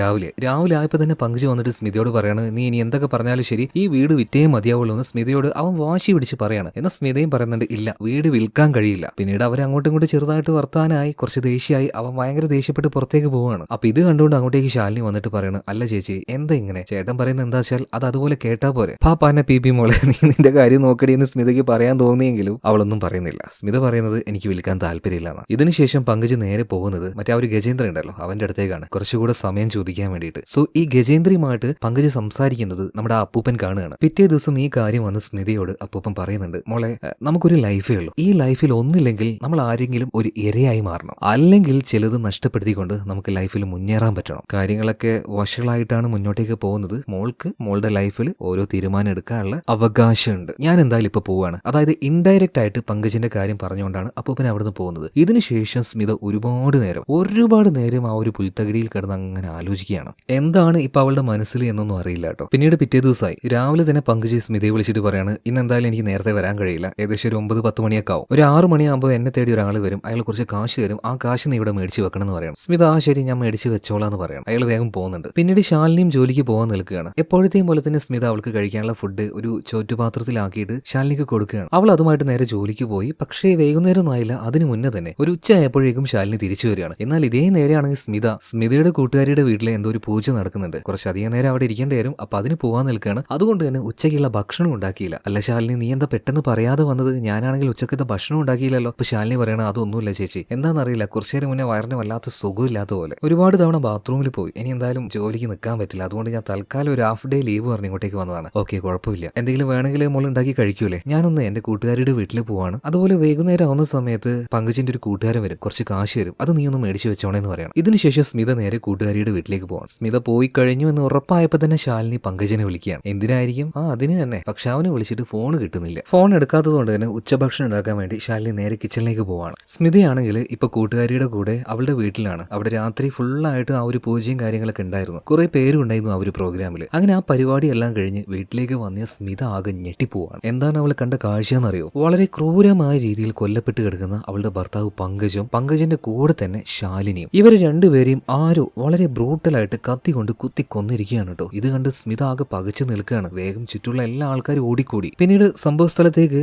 രാവിലെ ആയപ്പോൾ തന്നെ പങ്കജ് വന്നിട്ട് സ്മിതയോട് പറയാണ്, നീ ഇനി എന്തൊക്കെ പറഞ്ഞാലും ശരി ഈ വീട് വിറ്റേ മതിയാവുള്ളൂ എന്ന് സ്മിതയോട് അവൻ വാശി പിടിച്ച് പറയാണ്. എന്നാൽ സ്മിതയും പറയുന്നുണ്ട്, ഇല്ല, വീട് വിൽക്കാൻ കഴിയില്ല. പിന്നീട് അവർ അങ്ങോട്ടും ഇങ്ങോട്ട് ചെറുതായിട്ട് വർത്താനായി, കുറച്ച് ദേഷ്യമായി. അവൻ ഭയങ്കര ദേഷ്യപ്പെട്ട് പുറത്തേക്ക് പോവാണ്. അപ്പൊ ഇത് കണ്ടുകൊണ്ട് അങ്ങോട്ടേക്ക് ശാലിനി വന്നിട്ട് പറയണം, അല്ല ചേച്ചി എന്താ ഇങ്ങനെ? ചേട്ടൻ പറയുന്നത് എന്താ വെച്ചാൽ അത് അതുപോലെ കേട്ടാ പോരെ. പാപ്പാനെ പി മോളെ, നീ നിന്റെ കാര്യം നോക്കടി എന്ന് സ്മിതയ്ക്ക് പറയാൻ തോന്നിയെങ്കിലും അവളൊന്നും പറയുന്നില്ല. സ്മിത പറയുന്നത് എനിക്ക് വിൽക്കാൻ താല്പര്യമില്ല. ഇതിനുശേഷം പങ്കജ് നേരെ പോകുന്നത് മറ്റേ ആ ഒരു ഗജേന്ദ്രൻ ഉണ്ടല്ലോ അവന്റെ അടുത്തേക്കാണ്, കുറച്ചുകൂടെ സമയം ചോദിക്കാൻ വേണ്ടിയിട്ട്. സോ ഈ ഗജേന്ദ്രയുമായിട്ട് പങ്കജ് സംസാരിക്കുന്നത് നമ്മുടെ ആ അപ്പൂപ്പൻ കാണുകയാണ്. പിറ്റേ ദിവസം ഈ കാര്യം വന്ന് സ്മിതയോട് അപ്പൂപ്പൻ പറയുന്നുണ്ട്, മോളെ നമുക്കൊരു ലൈഫേ ഉള്ളൂ. ഈ ലൈഫിൽ ഒന്നില്ലെങ്കിൽ നമ്മൾ ആരെങ്കിലും ഒരു ഇരയായി മാറണം, അല്ലെങ്കിൽ ചിലത് നഷ്ടപ്പെടുത്തിക്കൊണ്ട് നമുക്ക് ലൈഫിൽ മുന്നേറാൻ പറ്റണം. കാര്യങ്ങളൊക്കെ വഷളായിട്ടാണ് മുന്നോട്ടേക്ക് പോകുന്നത്. മോൾക്ക് മോളുടെ ലൈഫിൽ ഓരോ തീരുമാനം എടുക്കാനുള്ള അവകാശമുണ്ട്. ഞാൻ എന്തായാലും ഇപ്പൊ പോവാണ്. അതായത് ഇൻഡയറക്റ്റ് ആയിട്ട് പങ്കജിന്റെ കാര്യം പറഞ്ഞുകൊണ്ടാണ് അപ്പൂപ്പൻ അവിടുന്ന് പോകുന്നത്. ഇതിനുശേഷം സ്മിത ഒരുപാട് നേരം ആ ഒരു പുൽത്തകിടിയിൽ കിടന്ന് അങ്ങനെ ആലോചിക്കുകയാണ്. എന്താണ് ഇപ്പൊ അവളുടെ മനസ്സിൽ എന്നൊന്നും അറിയില്ല കേട്ടോ. പിന്നീട് പിറ്റേ ദിവസമായി രാവിലെ തന്നെ പങ്കജ് സ്മിതയെ വിളിച്ചിട്ട് പറയാണ്, ഇന്ന് എന്തായാലും എനിക്ക് നേരത്തെ വരാൻ കഴിയില്ല. ഏകദേശം ഒരു 9-10 മണിയൊക്കെ ആവും. ഒരു 6 മണിയാകുമ്പോൾ എന്നെ തേടി ഒരാൾ വരും. അയാൾ കുറച്ച് കാശ് തരും. ആ കാശ് നീ ഇവിടെ മേടിച്ച് വെക്കണം എന്ന് പറയണം. സ്മിത ആ ശരി, ഞാൻ മേടിച്ച് വെച്ചോളാം എന്ന് പറയണം. അയാൾ വേഗം പോകുന്നുണ്ട്. പിന്നീട് ശാലിനിയും ജോലിക്ക് പോകാൻ നിൽക്കുകയാണ്. എപ്പോഴത്തെയും പോലെ തന്നെ സ്മിത അവൾക്ക് കഴിക്കാനുള്ള ഫുഡ് ഒരു ചോറ്റുപാത്രത്തിലാക്കിയിട്ട് ശാലിനിക്ക് കൊടുക്കുകയാണ്. അവൾ അതുമായിട്ട് നേരെ ജോലിക്ക് പോയി. പക്ഷേ വൈകുന്നേരം ആയില്ല, അതിന് മുന്നേ തന്നെ ഒരു ഉച്ച ആയപ്പോഴേക്കും ശാലിനി തിരിച്ചു വരികയാണ്. എന്നാൽ ഇതേ നേരെയാണെങ്കിൽ സ്മിതയുടെ കൂട്ടുകാരിയുടെ വീട്ടിലെ എന്തോ ഒരു പൂജ നടക്കുന്നുണ്ട്. കുറച്ചധികം നേരം അവിടെ ഇരിക്കേണ്ടി വരും. അപ്പൊ അതിന് പോകാൻ നിൽക്കുകയാണ്. അതുകൊണ്ട് തന്നെ ഉച്ചയ്ക്കുള്ള ഭക്ഷണം ഉണ്ടാക്കിയില്ല. അല്ല ശാലിനി, നീ എന്താ പെട്ടെന്ന് പറയാതെ വന്നത്? ഞാനാണെങ്കിൽ ഉച്ചക്കത്തെ ഭക്ഷണം ഉണ്ടാക്കിയില്ലല്ലോ. അപ്പൊ ശാലിനി പറയണ, അതൊന്നുമില്ല ചേച്ചി, എന്താണെന്നറിയില്ല, കുറച്ചു നേരം മുന്നേ വയറിന് വല്ലാത്ത സുഖമില്ലാത്ത പോലെ ഒരുപാട് തവണ ബാത്റൂമിൽ പോയി. ഇനി എന്തായാലും ജോലിക്ക് നിൽക്കാൻ പറ്റില്ല. അതുകൊണ്ട് ഞാൻ തൽക്കാലം ഒരു ഹാഫ് ഡേ ലീവ് പറഞ്ഞ് ഇങ്ങോട്ടേക്ക് വന്നതാണ്. ഓക്കെ, കുഴപ്പമില്ല. എന്തെങ്കിലും വേണമെങ്കിൽ മോൾ ഉണ്ടാക്കി കഴിക്കൂലേ? ഞാനൊന്ന് എന്റെ കൂട്ടുകാരിയുടെ വീട്ടിൽ പോവാണ്. അതുപോലെ വൈകുന്നേരം ആവുന്ന സമയത്ത് പങ്കജിന്റെ ഒരു കൂട്ടുകാരൻ വരും, കുറച്ച് കാശ് വരും, അത് നീ ഒന്ന് മേടിച്ചു വെച്ചോണേന്ന് പറയണം. ഇതിനുശേഷം സ്മിത നേരെ കൂട്ടുകാരിയുടെ വീട്ടിലേക്ക് പോവാണ്. സ്മിത പോയി കഴിഞ്ഞു എന്ന് ഉറപ്പായപ്പോ തന്നെ ശാലിനി പങ്കജിനെ വിളിക്കുകയാണ്. എന്തിനായിരിക്കും? അതിന് തന്നെ. പക്ഷെ അവനെ വിളിച്ചിട്ട് ഫോൺ കിട്ടുന്നില്ല. ഫോൺ എടുക്കാത്തത് കൊണ്ട് തന്നെ ഉച്ചഭക്ഷണം ഉണ്ടാക്കാൻ വേണ്ടി ശാലിനി നേരെ കിച്ചണിലേക്ക് പോവാണ്. സ്മിതയാണെങ്കിൽ ഇപ്പൊ കൂട്ടുകാരിയുടെ കൂടെ അവളുടെ വീട്ടിലാണ്. അവിടെ രാത്രി ഫുള്ളായിട്ട് ആ ഒരു പൂജയും കാര്യങ്ങളൊക്കെ ഉണ്ടായിരുന്നു. കുറെ പേരും ഉണ്ടായിരുന്നു ആ ഒരു പ്രോഗ്രാമിൽ. അങ്ങനെ ആ പരിപാടി എല്ലാം കഴിഞ്ഞ് വീട്ടിലേക്ക് വന്നിയ സ്മിത ആകെ ഞെട്ടിപ്പോവാണ്. എന്താണ് അവൾ കണ്ട കാഴ്ചയെന്നറിയോ? വളരെ ക്രൂരമായ രീതിയിൽ കൊല്ലപ്പെട്ട് കിടക്കുന്ന അവളുടെ ഭർത്താവ് പങ്കജിന്റെ കൂടെ തന്നെ ശാലിനിയും. ഇവര് രണ്ടുപേരെയും ആരോ വളരെ ബ്രൂട്ടലായിട്ട് കത്തി കൊണ്ട് കുത്തി കൊന്നിരിക്കുകയാണ് കേട്ടോ. ഇത് കണ്ട് സ്മിത ആകെ പകച്ചു നിൽക്കുകയാണ്. വേഗം ചുറ്റുള്ള എല്ലാ ആൾക്കാരും ഓടിക്കൂടി. പിന്നീട് സംഭവ സ്ഥലത്തേക്ക്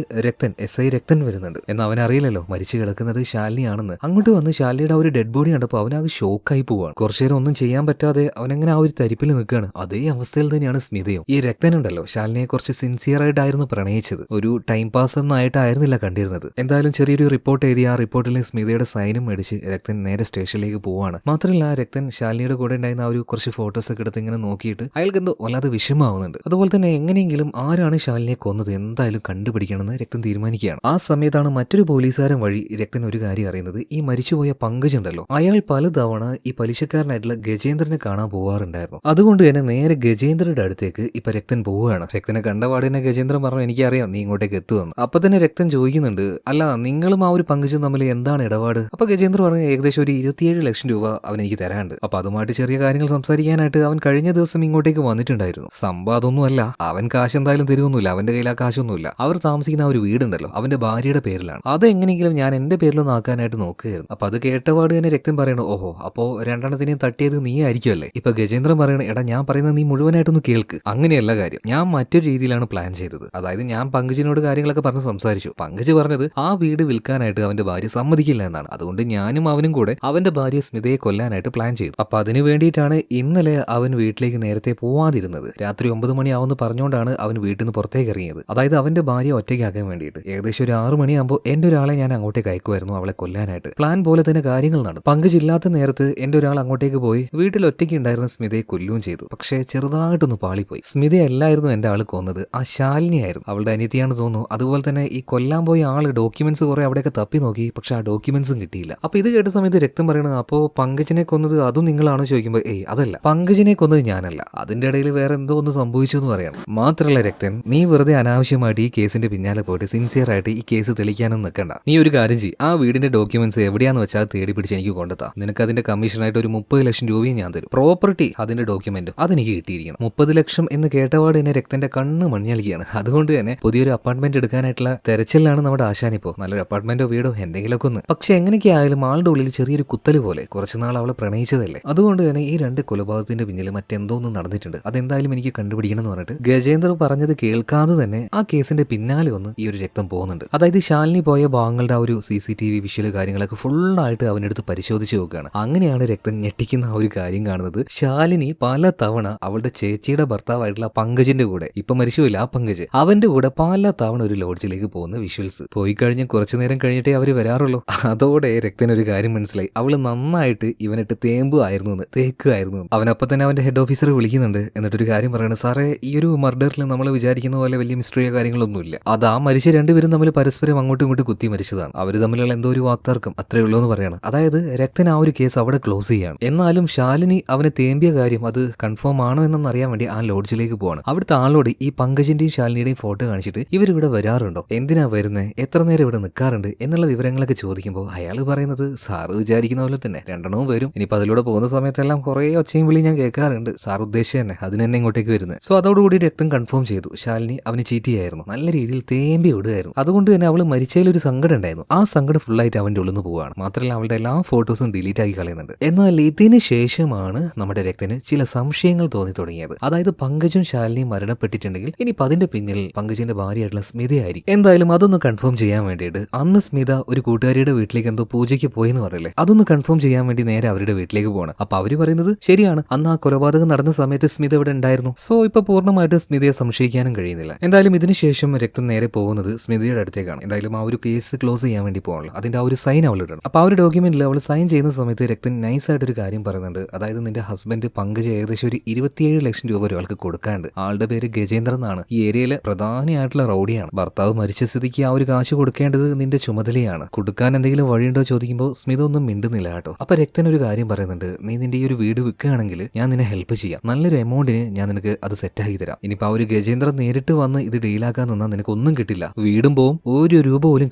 SI രക്തൻ രക്തൻ വരുന്നുണ്ട്. എന്നാൽ അവനറിയില്ലല്ലോ മരിച്ചു കിടക്കുന്നത് ശാലിനിയാണെന്ന്. അങ്ങോട്ട് വന്ന് ശാലിനിയുടെ ആ ഒരു ഡെഡ് ബോഡി കണ്ടപ്പോൾ അവനാകെ ഷോക്കായി പോവാണ്. കുറച്ചുനേരം ഒന്നും ചെയ്യാൻ പറ്റാതെ അവനെങ്ങനെ ആ ഒരു തരിപ്പിൽ നിൽക്കുകയാണ്. അതേ അവസ്ഥയിൽ തന്നെയാണ് സ്മിതയും. ഈ രക്തനുണ്ടല്ലോ ശാലിനിയെ കുറച്ച് സിൻസിയർ ആയിട്ടായിരുന്നു പ്രണയിച്ചത്, ഒരു ടൈം പാസ് ഒന്നായിട്ടായിരുന്നില്ല കണ്ടിരുന്നത്. എന്തായാലും ചെറിയൊരു റിപ്പോർട്ട് എഴുതി ആ റിപ്പോർട്ടിൽ സ്മിതയുടെ സൈനും മേടിച്ച് രക്തൻ നേരെ സ്റ്റേഷനിലേക്ക് പോവാണ്. മാത്രമല്ല രക്തൻ ശാലിനിയുടെ കൂടെ ഉണ്ടായിരുന്ന ആ ഒരു കുറച്ച് ഫോട്ടോസ് ഒക്കെ എടുത്ത് ഇങ്ങനെ നോക്കിയിട്ട് അയാൾക്ക് എന്തോ വല്ലാതെ വിഷമാവുന്നുണ്ട്. അതുപോലെ തന്നെ എങ്ങനെയെങ്കിലും ആരാണ് ശാലിനിയെ കൊന്നത് എന്തായാലും കണ്ടുപിടിക്കണമെന്ന് രക്തൻ തീരുമാനിക്കുകയാണ്. ആ സമയത്താണ് മറ്റൊരു പോലീസുകാരൻ വഴി രക്തൻ ഒരു കാര്യം അറിയുന്നത്. ഈ മരിച്ചുപോയ പങ്കജ് ഉണ്ടല്ലോ, അയാൾ പലതവണ ഈ പലിശക്കാരനായിട്ടുള്ള ഗജേന്ദ്രനെ കാണാൻ പോവാറുണ്ടായിരുന്നു. അതുകൊണ്ട് തന്നെ നേരെ ഗജേന്ദ്രയുടെ അടുത്തേക്ക് ഇപ്പൊ രക്തൻ പോവുകയാണ്. രക്തനെ കണ്ടപാട് തന്നെ ഗജേന്ദ്രൻ പറഞ്ഞു, എനിക്കറിയാം നീ ഇങ്ങോട്ടേക്ക് എത്തുമെന്ന്. അപ്പൊ തന്നെ രക്തൻ ചോദിക്കുന്നുണ്ട്, അല്ല നിങ്ങളും ആ ഒരു പങ്കജും തമ്മിൽ എന്താണ് ഇടപാട്? അപ്പൊ ഗജേന്ദ്ര പറഞ്ഞു, ഏകദേശം ഒരു 27 ലക്ഷം രൂപ അവൻ എനിക്ക് തരാണ്ട്. അപ്പൊ അതുമായിട്ട് ചെറിയ കാര്യങ്ങൾ സംസാരിക്കാനായിട്ട് അവൻ കഴിഞ്ഞ ദിവസം ഇങ്ങോട്ടേക്ക് വന്നിട്ടുണ്ടായിരുന്നു. സംഭവം അതൊന്നുമല്ല, അവൻ കാശ് എന്തായാലും തരുമൊന്നുമില്ല, അവന്റെ കയ്യിൽ ആ കാശൊന്നുമില്ല. അവർ താമസിക്കുന്ന ആ ഒരു വീടുണ്ടല്ലോ അവന്റെ ഭാര്യയുടെ പേരിലാണ്. അതെങ്ങനെയെങ്കിലും ഞാൻ എന്റെ പേരിലൊന്ന് ആക്കാനായിട്ട് നോക്കുകയായിരുന്നു. അപ്പൊ അത് കേട്ടപാട് തന്നെ രക്തൻ പറയണു, ഓഹോ അപ്പോ രണ്ടെണ്ണത്തിനെയും തട്ടിയത് നീ ആയിരിക്കുമല്ലേ? ഇപ്പൊ ഗജേന്ദ്രൻ പറയണ, എടാ ഞാൻ പറയുന്നത് നീ മുഴുവനായിട്ടൊന്ന് കേൾക്ക്. അങ്ങനെയല്ല കാര്യം, ഞാൻ മറ്റൊരു രീതിയിലാണ് പ്ലാൻ ചെയ്തത്. അതായത് ഞാൻ പങ്കജിനോട് കാര്യങ്ങളൊക്കെ പറഞ്ഞ് സംസാരിച്ചു. പങ്കജ് പറഞ്ഞത് ആ വീട് വിൽക്കാനായിട്ട് അവന്റെ ഭാര്യ സമ്മതിക്കില്ല എന്നാണ്. അതുകൊണ്ട് ഞാനും അവനും കൂടെ അവന്റെ ഭാര്യ സ്മിതയെ കൊല്ലാനായിട്ട് പ്ലാൻ ചെയ്തു. അപ്പൊ അതിനു വേണ്ടിയിട്ടാണ് ഇന്നലെ അവൻ വീട്ടിലേക്ക് നേരത്തെ പോവാതിരുന്നത്. രാത്രി 9 മണിയാവുമെന്ന് പറഞ്ഞുകൊണ്ടാണ് അവൻ വീട്ടിൽ നിന്ന് പുറത്തേക്ക് ഇറങ്ങിയത്. അതായത് അവന്റെ ഭാര്യ ഒറ്റയ്ക്കാക്കാൻ വേണ്ടിയിട്ട്. ഏകദേശം ഒരു 6 മണിയാകുമ്പോൾ എന്റെ ഒരാളെ ഞാൻ അങ്ങോട്ടേക്ക് അയക്കുമായിരുന്നു അവളെ കൊല്ലാനായിട്ട്. പ്ലാൻ പോലെ തന്നെ കാര്യങ്ങൾ നടന്നു. പങ്കജ് ഇല്ലാത്ത നേരത്ത് എന്റെ ഒരാൾ അങ്ങോട്ടേക്ക് പോയി വീട്ടിൽ ഒറ്റയ്ക്ക് ഉണ്ടായിരുന്ന സ്മിതയെ കൊല്ലുകയും ചെയ്തു. പക്ഷേ ചെറുതായിട്ടൊന്ന് പാളിപ്പോയി. സ്മിതയല്ലായിരുന്നു എന്റെ ആള് കൊന്നത്, ആ ശാലിനിയായിരുന്നു. അവളുടെ അനിയത്തിയാണ് തോന്നുന്നു. അതുപോലെ തന്നെ ഈ കൊല്ലാൻ പോയ ആള് ഡോക്യുമെന്റ്സ് കുറെ അവിടെയൊക്കെ തപ്പി നോക്കി, പക്ഷെ ആ ഡോക്യുമെന്റ്സും കിട്ടിയില്ല. അപ്പൊ ഇത് കേട്ട സമയത്ത് രക്തം പറയണത്, അപ്പോ പങ്കജിനെ കൊന്നത് അതും നിങ്ങളാണോ ചോദിക്കുമ്പോൾ, അതല്ല, പങ്കജിനെ കൊന്നത് ഞാനല്ല, അതിന്റെ ഇടയിൽ വേറെ എന്തോ ഒന്ന് സംഭവിച്ചു എന്ന് പറയണം. മാത്രമല്ല രക്തൻ, നീ വെറുതെ അനാവശ്യമായിട്ട് ഈ കേസിന്റെ പിന്നാലെ പോയിട്ട് സിൻസിയർ ആയിട്ട് ഈ കേസ് തെളിയിക്കാനൊന്നും നിൽക്കണ്ട. നീ ഒരു കാര്യം ചെയ്യ്, ആ വീടിന്റെ ഡോക്യുമെന്റ്സ് എവിടെയാന്ന് വെച്ചാൽ തേടി പിടിച്ച് എനിക്ക് കൊണ്ടെത്താം. നിനക്ക് അതിന്റെ കമ്മീഷനായിട്ട് ഒരു 30 ലക്ഷം രൂപയും ഞാൻ തരും. പ്രോപ്പർട്ടി അതിന്റെ ഡോക്യുമെന്റും അതെനിക്ക് കിട്ടിയിരിക്കണം. 30 ലക്ഷം എന്ന് കേട്ടപാട് തന്നെ രക്തന്റെ കണ്ണ് മഞ്ഞളിക്കുകയാണ്. അതുകൊണ്ട് തന്നെ പുതിയൊരു അപ്പാർട്ട്മെന്റ് എടുക്കാനായിട്ടുള്ള തെരച്ചിലാണ് നമ്മുടെ ആശാനിപ്പോ. നല്ലൊരു അപ്പാർട്ട്മെന്റോ വീടോ എന്തെങ്കിലുമൊക്കെ ഒന്ന്. പക്ഷെ എങ്ങനെയൊക്കെയായാലും ആളുടെ ഉള്ളിൽ ചെറിയൊരു കുത്തല് പോലെ. കുറച്ചുനാൾ അവളെ പ്രണയിച്ചതല്ലേ, അതുകൊണ്ട് തന്നെ ഈ 2 കൊലപാതകത്തിന്റെ പിന്നിൽ മറ്റെന്തോ ഒന്നും നടന്നിട്ടുണ്ട്. അതെന്തായാലും എനിക്ക് കണ്ടുപിടിക്കണം എന്ന് പറഞ്ഞിട്ട് ഗജേന്ദ്ര പറഞ്ഞത് കേൾക്കാതെ തന്നെ ആ കേസിന്റെ പിന്നാലെ ഒന്ന് ഈ ഒരു രക്തം പോകുന്നുണ്ട്. അതായത് ശാലിനി പോയ ഭാഗങ്ങളുടെ ആ ഒരു CCTV വിഷ്വൽ കാര്യങ്ങളൊക്കെ ഫുള്ളായിട്ട് അവനെടുത്ത് പരിശോധിച്ച് നോക്കുകയാണ്. അങ്ങനെയാണ് രക്തം ഞെട്ടിക്കുന്ന ആ ഒരു കാര്യം കാണുന്നത്. ശാലിനി പല തവണ അവളുടെ ചേച്ചിയുടെ ഭർത്താവായിട്ടുള്ള പങ്കജിന്റെ കൂടെ, ഇപ്പൊ മരിച്ചുമില്ല ആ പങ്കജ്, അവന്റെ കൂടെ പല തവണ ഒരു ലോഡ്ജിലേക്ക് പോകുന്ന വിഷ്വൽസ്. പോയി കഴിഞ്ഞ് കുറച്ചു നേരം കഴിഞ്ഞിട്ടേ അവര് വരാറുള്ളൂ. അതോടെ രക്തനൊരു കാര്യം മനസ്സിലായി, അവള് നന്നായിട്ട് ഇവനിട്ട് തേമ്പുമായിരുന്നു, തേക്കുമായിരുന്നു. അവനപ്പം തന്നെ അവന്റെ ഹെഡ് ഓഫീസർ വിളിക്കുന്നുണ്ട്. എന്നിട്ടൊരു കാര്യം പറയണം, സാറേ ഈ ഒരു മർഡറിൽ നമ്മൾ വിചാരിക്കുന്ന പോലെ വലിയ മിസ്റ്ററിയോ കാര്യങ്ങളൊന്നുമില്ല. അത് ആ മരിച്ച രണ്ടുപേരും തമ്മിൽ പരസ്പരം അങ്ങോട്ടും ഇങ്ങോട്ടും കുത്തി മരിച്ചതാണ്. അവര് തമ്മിലുള്ള എന്തോ ഒരു വാക്തർക്കം അത്രേ ഉള്ളൂ എന്ന് പറയണം. അതായത് രക്തൻ ആ ഒരു കേസ് അവിടെ ക്ലോസ് ചെയ്യാണ്. എന്നാലും ശാലിനി അവനെ തേമ്പിയ കാര്യം അത് കൺഫേം ആണോ എന്നൊന്നും അറിയാൻ വേണ്ടി ആ ലോഡ്ജിലേക്ക് പോവാണ്. അവിടുത്തെ ആളോട് ഈ പങ്കജിന്റെയും ശാലിനിയുടെയും ഫോട്ടോ കാണിച്ചിട്ട് ഇവരിവിടെ വരാറുണ്ടോ, എന്തിനാ വരുന്നത്, എത്ര നേരം ഇവിടെ നിൽക്കാറുണ്ട് എന്നുള്ള വിവരങ്ങളൊക്കെ ചോദിക്കുമ്പോൾ അയാൾ പറയുന്നത്, സാറ് വിചാരിക്കുന്ന പോലെ തന്നെ 2 വരും. ഇനിയിപ്പോൾ അതിലൂടെ പോകുന്ന സമയത്തെല്ലാം കുറേ ഒച്ചയും വിളി ഞാൻ കേൾക്കാറുണ്ട്. സാർ ഉദ്ദേശിച്ച തന്നെ അതിന് തന്നെ ഇങ്ങോട്ടേക്ക് വരുന്നത്. സോ അതോടുകൂടി രക്തം കൺഫേം ചെയ്തു, ശാലിനി അവന് ചീറ്റ് ചെയ്യായിരുന്നു, നല്ല രീതിയിൽ തേമ്പി വിടുകയായിരുന്നു. അതുകൊണ്ട് തന്നെ അവള് മരിച്ചതിലൊരു സങ്കടം ഉണ്ടായിരുന്നു. ആ സങ്കടം ഫുള്ളായിട്ട് അവന്റെ ഉള്ളിൽ നിന്ന് പോവുകയാണ്. മാത്രമല്ല അവളുടെ എല്ലാ ഫോട്ടോസും ഡിലീറ്റ് ആക്കി കളയുന്നുണ്ട്. എന്നാൽ ഇതിന് ശേഷമാണ് നമ്മുടെ രക്തന് ചില സംശയങ്ങൾ തോന്നി തുടങ്ങിയത്. അതായത് പങ്കജും ശാലിനിയും മരണപ്പെട്ടിട്ടുണ്ടെങ്കിൽ ഇനിയിപ്പോൾ അതിന്റെ പിന്നിൽ പങ്കജിന്റെ ഭാര്യയായിട്ടുള്ള സ്മിതയായിരിക്കും. എന്തായാലും അതൊന്ന് കൺഫേം ചെയ്യാൻ വേണ്ടിയിട്ട് അന്ന് സ്മിത ഒരു കൂട്ടുകാരിയുടെ വീട്ടിലേക്ക് എന്തോ പൂജയ്ക്ക് പോയെന്ന് പറയല്ലേ, അതൊന്ന് കൺഫേം ചെയ്യാൻ വേണ്ടി നേരെ അവരുടെ വീട്ടിലേക്ക് പോകണം. അപ്പൊ അവര് പറയുന്നത് ശരിയാണ്, അന്ന് ആ കൊലപാതകം നടന്ന സമയത്ത് സ്മിത ഇവിടെ ഉണ്ടായിരുന്നു. സോ ഇപ്പൊ പൂർണ്ണമായിട്ട് സ്മിതയെ സംശയിക്കാനും കഴിയുന്നില്ല. എന്തായാലും ഇതിനുശേഷം രക്തം നേരെ പോകുന്നത് സ്മിതയുടെ അടുത്തേക്കാണ്. എന്തായാലും ആ ഒരു കേസ് ക്ലോസ് ചെയ്യാൻ വേണ്ടി പോകണം. അതിന്റെ ആ ഒരു സൈൻ അവൾ ഇടണം. അപ്പൊ ആ ഒരു ഡോക്യുമെന്റിൽ അവൾ സൈൻ ചെയ്യുന്ന സമയത്ത് രക്തൻ നൈസായിട്ട് ഒരു കാര്യം പറയുന്നുണ്ട്. അതായത് നിന്റെ ഹസ്ബൻഡ് പങ്കജ് ഏകദേശം ഒരു 27 ലക്ഷം രൂപ ഒരാൾക്ക് കൊടുക്കാണ്ട്. ആളുടെ പേര് ഗജേന്ദ്രൻ എന്നാണ്. ഈ ഏരിയയിലെ പ്രധാനമായിട്ടുള്ള റൗഡിയാണ്. ഭർത്താവ് മരിച്ച സ്ഥിതിക്ക് ആ ഒരു കാശ് കൊടുക്കേണ്ടത് നിന്റെ ചുമതലയാണ്. കൊടുക്കാൻ എന്തെങ്കിലും വഴിയുണ്ടോ ചോദിക്കുമ്പോൾ സ്മിത ഒന്നും മിണ്ടുന്നില്ല കേട്ടോ. അപ്പൊ രക്തൻ ഒരു കാര്യം പറയുന്നുണ്ട്, നീ നിന്റെ ഈ ഒരു വീട് വിൽക്കുകയാണെങ്കിൽ ഞാൻ നിന്നെ ഹെൽപ്പ് ചെയ്യാം. നല്ലൊരു എമൗണ്ടിന് ഞാൻ നിനക്ക് അത് സെറ്റാക്കി തരാം. ഇനിയിപ്പോൾ ആ ഒരു ഗജേന്ദ്രൻ നേരിട്ട് വന്ന് ഇത് ഡീലാക്കാൻ നിന്നാൽ നിനക്ക് ഒന്നും കിട്ടില്ല, വീടും പോവും, 1 രൂപ പോലും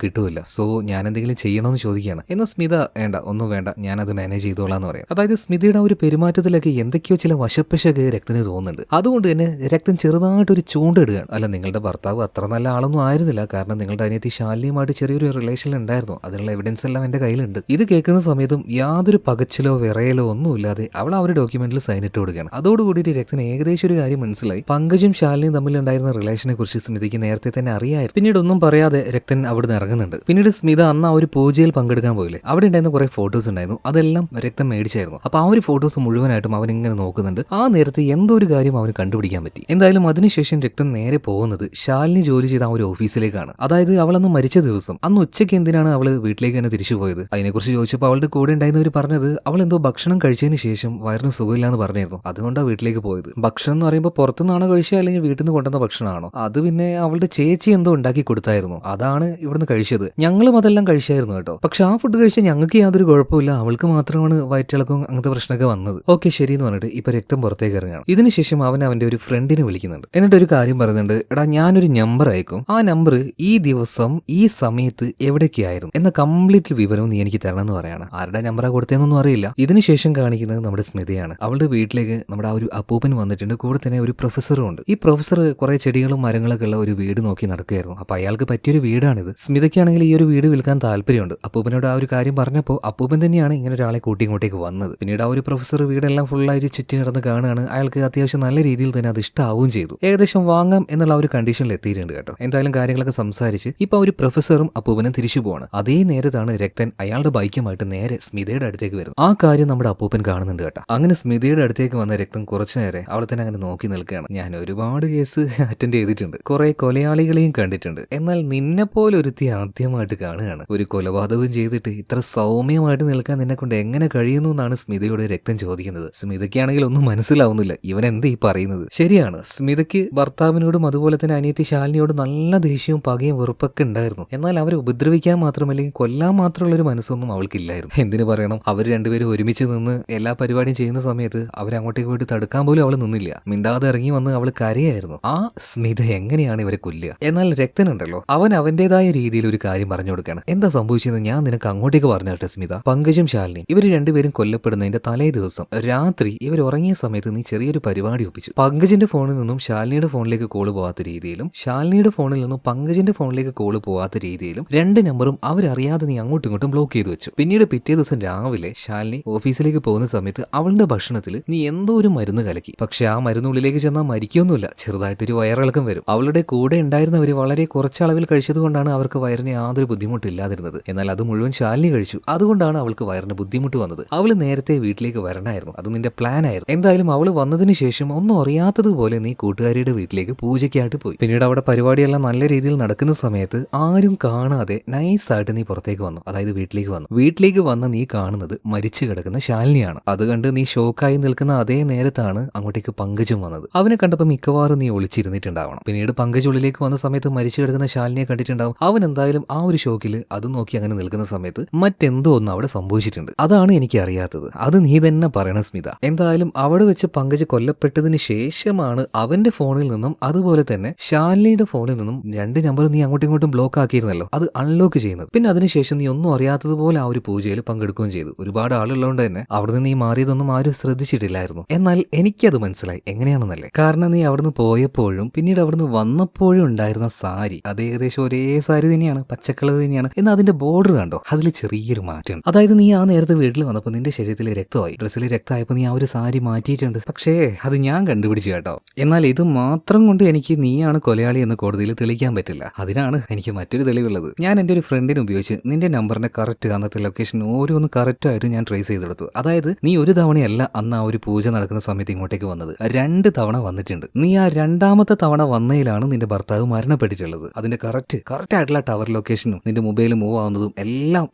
കിട്ടുമില്ല. സോ ഞാൻ എന്തെങ്കിലും ചെയ്യണമെന്ന് ചോദിക്കുകയാണ്. എന്നാൽ സ്മിത വേണ്ട, ഒന്നും വേണ്ട, ഞാനത് മാനേജ് ചെയ്തോളാം എന്ന് പറയാം. അതായത് സ്മിതയുടെ ആ ഒരു പെരുമാറ്റത്തിലൊക്കെ എന്തൊക്കെയോ ചില വശപ്പശക്ക് രക്തന് തോന്നുന്നുണ്ട്. അതുകൊണ്ട് തന്നെ രക്തൻ ചെറുതായിട്ടൊരു ചൂണ്ടിടുകയാണ്. അല്ല, നിങ്ങളുടെ ഭർത്താവ് അത്ര നല്ല ആളൊന്നും ആയിരുന്നില്ല, കാരണം നിങ്ങളുടെ അനിയത്തി ശാലിനിയുമായിട്ട് ചെറിയൊരു റിലേഷൻ ഉണ്ടായിരുന്നു, അതിനുള്ള എവിഡൻസ് എല്ലാം എന്റെ കയ്യിലുണ്ട്. ഇത് കേൾക്കുന്ന സമയത്തും യാതൊരു പകച്ചിലോ വിറയലോ ഒന്നുമില്ലാതെ അവൾ ആ ഒരു ഡോക്യുമെന്റിൽ സൈൻ ഇട്ട് കൊടുക്കുകയാണ്. അതോടുകൂടി രക്തന് ഏകദേശം ഒരു കാര്യം മനസ്സിലായി, പങ്കജും ശാലിനിയും തമ്മിലുണ്ടായിരുന്ന റിലേഷനെ കുറിച്ച് സ്മിതയ്ക്ക് നേരത്തെ തന്നെ അറിയായിരുന്നു. പിന്നീട് ഒന്നും പറയാതെ രക്തൻ അവിടുന്ന് ഇറങ്ങുന്നുണ്ട്. പിന്നീട് സ്മിത അന്ന് ആ ഒരു പൂജയിൽ പങ്കെടുക്കാൻ പോയില്ലേ, അവിടെ ഉണ്ടായിരുന്ന കുറെ ഫോട്ടോസ് ഉണ്ടായിരുന്നു, അതെല്ലാം രക്തം മേടിച്ചായിരുന്നു. അപ്പൊ ആ ഒരു ഫോട്ടോസ് മുഴുവനായിട്ടും അവൻ ഇങ്ങനെ നോക്കുന്നുണ്ട്. ആ നേരത്ത് എന്തോ ഒരു കാര്യം അവന് കണ്ടുപിടിക്കാൻ പറ്റി. എന്തായാലും അതിനുശേഷം രക്തം നേരെ പോകുന്നത് ശാലിനി ജോലി ചെയ്ത ആ ഒരു ഓഫീസിലേക്കാണ്. അതായത് അവളന്ന് മരിച്ച ദിവസം അന്ന് ഉച്ചയ്ക്ക് എന്തിനാണ് അവള് വീട്ടിലേക്ക് തന്നെ തിരിച്ചു പോയത്, അതിനെക്കുറിച്ച് ചോദിച്ചപ്പോൾ അവളുടെ കൂടെ ഉണ്ടായിരുന്നവർ പറഞ്ഞത് അവൾ എന്തോ ഭക്ഷണം കഴിച്ചതിന് ശേഷം വയറിന് സുഖമില്ലാന്ന് പറഞ്ഞിരുന്നു, അതുകൊണ്ടാണ് വീട്ടിലേക്ക് പോയത്. ഭക്ഷണം എന്ന് പറയുമ്പോൾ പുറത്തുനിന്നാണോ കഴിച്ചത് അല്ലെങ്കിൽ വീട്ടിൽ നിന്ന് കൊണ്ടുവന്ന ഭക്ഷണമാണോ, അത് പിന്നെ അവളുടെ ചേച്ചി എന്തോ ഉണ്ടാക്കി കൊടുത്തായിരുന്നു, അതാണ് ഇവിടുന്ന് കഴിച്ചത്. ഞങ്ങളും അതെല്ലാം കഴിച്ചായിരുന്നു കേട്ടോ. പക്ഷെ ആ ഫുഡ് കഴിച്ചാൽ ഞങ്ങൾക്ക് യാതൊരു കുഴപ്പമില്ല, അവൾക്ക് മാത്രമാണ് വയറ്റിളക്കവും അങ്ങനത്തെ പ്രശ്നമൊക്കെ വന്നത്. ഓക്കെ ശരി എന്ന് പറഞ്ഞിട്ട് ഇപ്പൊ രക്തം പുറത്തേക്ക് ഇറങ്ങുകയാണ്. ഇതിനുശേഷം അവൻ അവന്റെ ഒരു ഫ്രണ്ടിനെ വിളിക്കുന്നുണ്ട്. എന്നിട്ട് ഒരു കാര്യം പറയുന്നുണ്ട്, എടാ ഞാനൊരു നമ്പർ അയക്കും, ആ നമ്പർ ഈ ദിവസം ഈ സമയത്ത് എവിടേക്കായിരുന്നു എന്ന കംപ്ലീറ്റ് വിവരവും നീ എനിക്ക് തരണം എന്ന് പറയാണ്. ആരുടെ നമ്പറാ കൊടുത്തതെന്നൊന്നും അറിയില്ല. ഇതിനുശേഷം കാണിക്കുന്നത് നമ്മുടെ സ്മിതയാണ്. അവളുടെ വീട്ടിലേക്ക് നമ്മുടെ ആ ഒരു അപ്പൂപ്പൻ വന്നിട്ടുണ്ട്, കൂടെ തന്നെ ഒരു പ്രൊഫസറും ഉണ്ട്. ഈ പ്രൊഫസർ കുറെ ചെടികളും മരങ്ങളൊക്കെ ഉള്ള ഒരു വീട് നോക്കി നടക്കുകയായിരുന്നു. അപ്പൊ അയാൾക്ക് പറ്റിയൊരു വീടാണിത്. സ്മിതയ്ക്കാണെങ്കിൽ ഈ ഒരു വീട് വിൽക്കാൻ താല്പര്യമുണ്ട്. അപ്പൂപ്പനോട് ആ ഒരു കാര്യം പറഞ്ഞപ്പോൾ അപ്പൂപ്പൻ തന്നെയാണ് ഇങ്ങനെ ഒരാളെ കൂട്ടി ഇങ്ങോട്ടേക്ക് വന്നത്. പിന്നീട് ആ ഒരു പ്രൊഫസർ വീടെല്ലാം ഫുള്ളായിട്ട് ചുറ്റി നടന്ന് കാണുകയാണ്. അയാൾക്ക് അത്യാവശ്യം നല്ല രീതിയിൽ തന്നെ അത് ഇഷ്ടാവുകയും ചെയ്തു. ഏകദേശം വാങ്ങാം എന്നുള്ള ഒരു കണ്ടീഷനിൽ എത്തിയിട്ടുണ്ട് കേട്ടോ. എന്തായാലും കാര്യങ്ങളൊക്കെ സംസാരിച്ച് ഇപ്പൊ ഒരു പ്രൊഫസറും അപ്പൂപ്പനും തിരിച്ചു പോവാണ്. അതേ നേരത്താണ് രക്തൻ അയാളുടെ ബൈക്കുമായിട്ട് നേരെ സ്മിതയുടെ അടുത്തേക്ക് വരുന്നത്. ആ കാര്യം നമ്മുടെ അപ്പൂപ്പൻ കാണുന്നുണ്ട് കേട്ടോ. അങ്ങനെ സ്മിതയുടെ അടുത്തേക്ക് വന്ന രക്തം കുറച്ചു നേരം അവളെ തന്നെ അങ്ങനെ നോക്കി നിൽക്കുകയാണ്. ഞാൻ ഒരുപാട് കേസ് അറ്റൻഡ് ചെയ്തിട്ടുണ്ട്, കുറെ കൊലയാളികളെയും കണ്ടിട്ടുണ്ട്, എന്നാൽ നിന്നെ പോലെ ഒരുത്തി ആദ്യമായിട്ട് കാണുകയാണ്. ഒരു കൊലപാതകം ചെയ്തിട്ട് ഇത്ര സൗമ്യമായിട്ട് നിൽക്കാൻ നിന്നെ കൊണ്ട് എങ്ങനെ കഴിയുന്നു എന്നാണ് സ്മിതയോട് രക്തം ചോദിക്കുന്നത്. സ്മിതയ്ക്കാണെങ്കിൽ ഒന്നും മനസ്സിലാവുന്നില്ല, ഇവൻ എന്താ ഈ പറയുന്നത്. ശരിയാണ്, സ്മിതയ്ക്ക് ഭർത്താവിനോടും അതുപോലെ തന്നെ അനിയത്തി ശാലിനിയോടും നല്ല ദേഷ്യവും പകയും വെറുപ്പൊക്കെ ഉണ്ടായിരുന്നു. എന്നാൽ അവരെ ഉപദ്രവിക്കാൻ മാത്രമല്ലെങ്കിൽ കൊല്ലാൻ മാത്രമുള്ള ഒരു മനസ്സൊന്നും അവൾക്കില്ലായിരുന്നു. എന്തിനു പറയണം, അവർ രണ്ടുപേരും ഒരുമിച്ച് നിന്ന് എല്ലാ പരിപാടിയും ചെയ്യുന്ന സമയത്ത് അവരങ്ങോട്ടേക്ക് പോയിട്ട് തടുക്കാൻ പോലും അവൾ നിന്നില്ല. മിണ്ടാതെ ഇറങ്ങി വന്ന് അവൾ കരയായിരുന്നു. ആ സ്മിത എങ്ങനെയാണ് ഇവരെ കൊല്ലുക. എന്നാൽ രക്തനുണ്ടല്ലോ, അവൻ അവന്റേതായ രീതിയിൽ ഒരു കാര്യം പറഞ്ഞു കൊടുക്കുകയാണ്. എന്താ സംഭവിച്ചത് ഞാൻ നിനക്ക് അങ്ങോട്ടേക്ക് പറഞ്ഞാട്ടെ സ്മിത. പങ്കജും ശാലിനി ഇവർ രണ്ടുപേരും കൊല്ലപ്പെടുന്നതിന്റെ തലേ ദിവസം രാത്രി ഇവർ ഉറങ്ങിയ സമയത്ത് നീ ചെറിയൊരു പരിപാടി ഒപ്പിച്ചു. പങ്കജിന്റെ ഫോണിൽ നിന്നും ശാലിനിയുടെ ഫോണിലേക്ക് കോള് പോകാത്ത രീതിയിലും ശാലിനിയുടെ ഫോണിൽ നിന്നും പങ്കജിന്റെ ഫോണിലേക്ക് കോള് പോകാത്ത രീതിയിലും രണ്ട് നമ്പറും അവരറിയാതെ നീ അങ്ങോട്ടും ഇങ്ങോട്ടും ബ്ലോക്ക് ചെയ്തു വെച്ചു. പിന്നീട് പിറ്റേ ദിവസം രാവിലെ ശാലിനി ഓഫീസിലേക്ക് പോകുന്ന സമയത്ത് അവളുടെ ഭക്ഷണത്തിൽ നീ എന്തോ ഒരു മരുന്ന് കലക്കി. പക്ഷെ ആ മരുന്നുള്ളിലേക്ക് ചെന്നാൽ മരിക്കൊന്നുമില്ല, ചെറുതായിട്ടൊരു വയറിളക്കം വരും. അവളുടെ കൂടെ ഉണ്ടായിരുന്നവർ വളരെ കുറച്ചളവിൽ കഴിച്ചതുകൊണ്ടാണ് അവർക്ക് വയറിന് യാതൊരു ബുദ്ധിമുട്ടില്ലാതിരുന്നത്. എന്നാൽ അത് മുഴുവൻ ശാലിനി കഴിച്ചു, അതുകൊണ്ടാണ് അവൾക്ക് വയറിന് ബുദ്ധിമുട്ട് വന്നത്. അവള് നേരത്തെ വീട്ടിലേക്ക് വരണമായിരുന്നു, അത് നിന്റെ പ്ലാൻ ആയിരുന്നു. എന്തായാലും അവള് വന്നതിന് ശേഷം ഒന്നും അറിയാത്തതുപോലെ നീ കൂട്ടുകാരിയുടെ വീട്ടിലേക്ക് പൂജയ്ക്കായിട്ട് പോയി. പിന്നീട് അവിടെ പരിപാടിയെല്ലാം നല്ല രീതിയിൽ നടക്കുന്ന സമയത്ത് ആരും കാണാതെ നൈസായിട്ട് നീ പുറത്തേക്ക് വന്നു, അതായത് വീട്ടിലേക്ക് വന്ന നീ കാണുന്നത് മരിച്ചു കിടക്കുന്ന ശാലിനിയാണ്. അത് കണ്ട് നീ ഷോക്കായി നിൽക്കുന്ന അതേ നേരത്താണ് അങ്ങോട്ടേക്ക് പങ്കജും വന്നത്. അവനെ കണ്ടപ്പോൾ മിക്കവാറും നീ ഒളിച്ചിരുന്നിട്ടുണ്ടാവണം. പിന്നീട് പങ്കജ് ഉള്ളിലേക്ക് വന്ന സമയത്ത് മരിച്ചു കിടക്കുന്ന ശാലിനിയെ കണ്ടിട്ടുണ്ടാവും. അവൻ എന്തായാലും ആ ഒരു ഷോക്കിൽ അത് നോക്കി അങ്ങനെ നിൽക്കുന്ന സമയത്ത് മറ്റെന്തോ ഒന്ന് അവിടെ സംഭവിച്ചിട്ടുണ്ട്. അതാണ് എനിക്ക് അറിയാത്തത്, അത് നീ തന്നെ പറയണം സ്മിത. എന്തായാലും അവിടെ വെച്ച് പങ്കജ് കൊല്ലപ്പെട്ടതിന് ശേഷമാണ് അവന്റെ ഫോണിൽ നിന്നും അതുപോലെ തന്നെ ശാലിനിയുടെ ഫോണിൽ നിന്നും രണ്ട് നമ്പർ നീ അങ്ങോട്ടും ഇങ്ങോട്ടും ബ്ലോക്ക് ആക്കിയിരുന്നല്ലോ, അത് അൺലോക്ക് ചെയ്യുന്നത്. പിന്നെ അതിനുശേഷം നീ ഒന്നും അറിയാത്തതുപോലെ ആ ഒരു പൂജയിൽ പങ്കെടുക്കുകയും ചെയ്തു. ഒരുപാട് ആളുള്ളതുകൊണ്ട് തന്നെ അവിടെ നിന്ന് നീ മാറിയതൊന്നും ആരും ശ്രദ്ധിച്ചിട്ടില്ലായിരുന്നു. എന്നാൽ എനിക്കത് മനസ്സിലായി എങ്ങനെയാണെന്നല്ലേ. കാരണം നീ അവിടുന്ന് പോയപ്പോഴും പിന്നീട് അവിടുന്ന് വന്നപ്പോഴും ഉണ്ടായിരുന്ന സാരി അത് ഏകദേശം ഒരേ സാരി തന്നെയാണ്, പച്ചക്കളർ തന്നെയാണ്. എന്നാൽ അതിന്റെ ബോർഡർ കണ്ടോ, അതിൽ ചെറിയൊരു മാറ്റം. അതായത് നീ ആ നേരത്തെ വീട്ടിൽ വന്നപ്പോൾ നിന്റെ ശരീരത്തിൽ രക്തമായി, ഡ്രസ്സിൽ രക്തമായപ്പോൾ നീ ആ ഒരു സാരി മാറ്റിയിട്ടുണ്ട്. പക്ഷേ അത് ഞാൻ കണ്ടുപിടിച്ചു കേട്ടോ. എന്നാൽ ഇത് മാത്രം കൊണ്ട് എനിക്ക് നീയാണ് കൊലയാളി എന്ന് കോടതിയിൽ തെളിയിക്കാൻ പറ്റില്ല. അതിനാണ് എനിക്ക് മറ്റൊരു തെളിവുള്ളത്. ഞാൻ എൻ്റെ ഒരു ഫ്രണ്ടിനെ ഉപയോഗിച്ച് നിന്റെ നമ്പറിന്റെ കറക്റ്റ് അന്നത്തെ ലൊക്കേഷൻ ഓരോന്ന് കറക്റ്റ് ആയിട്ട് ഞാൻ ട്രേസ് ചെയ്തെടുത്തു. അതായത് നീ ഒരു തവണയല്ല അന്ന് ആ ഒരു പൂജ നടക്കുന്ന സമയത്ത് ഇങ്ങോട്ടേക്ക് വന്നത്, 2 തവണ വന്നിട്ടുണ്ട്. നീ ആ രണ്ടാമത്തെ തവണ വന്നതിലാണ് നിന്റെ ഭർത്താവ് മരണപ്പെട്ടിട്ടുള്ളത്. അതിന്റെ കറക്റ്റ് ആയിട്ടുള്ള ടവർ ലൊക്കേഷനും നിന്റെ മൊബൈൽ മൂവ് ആവുന്നതും എല്ലാം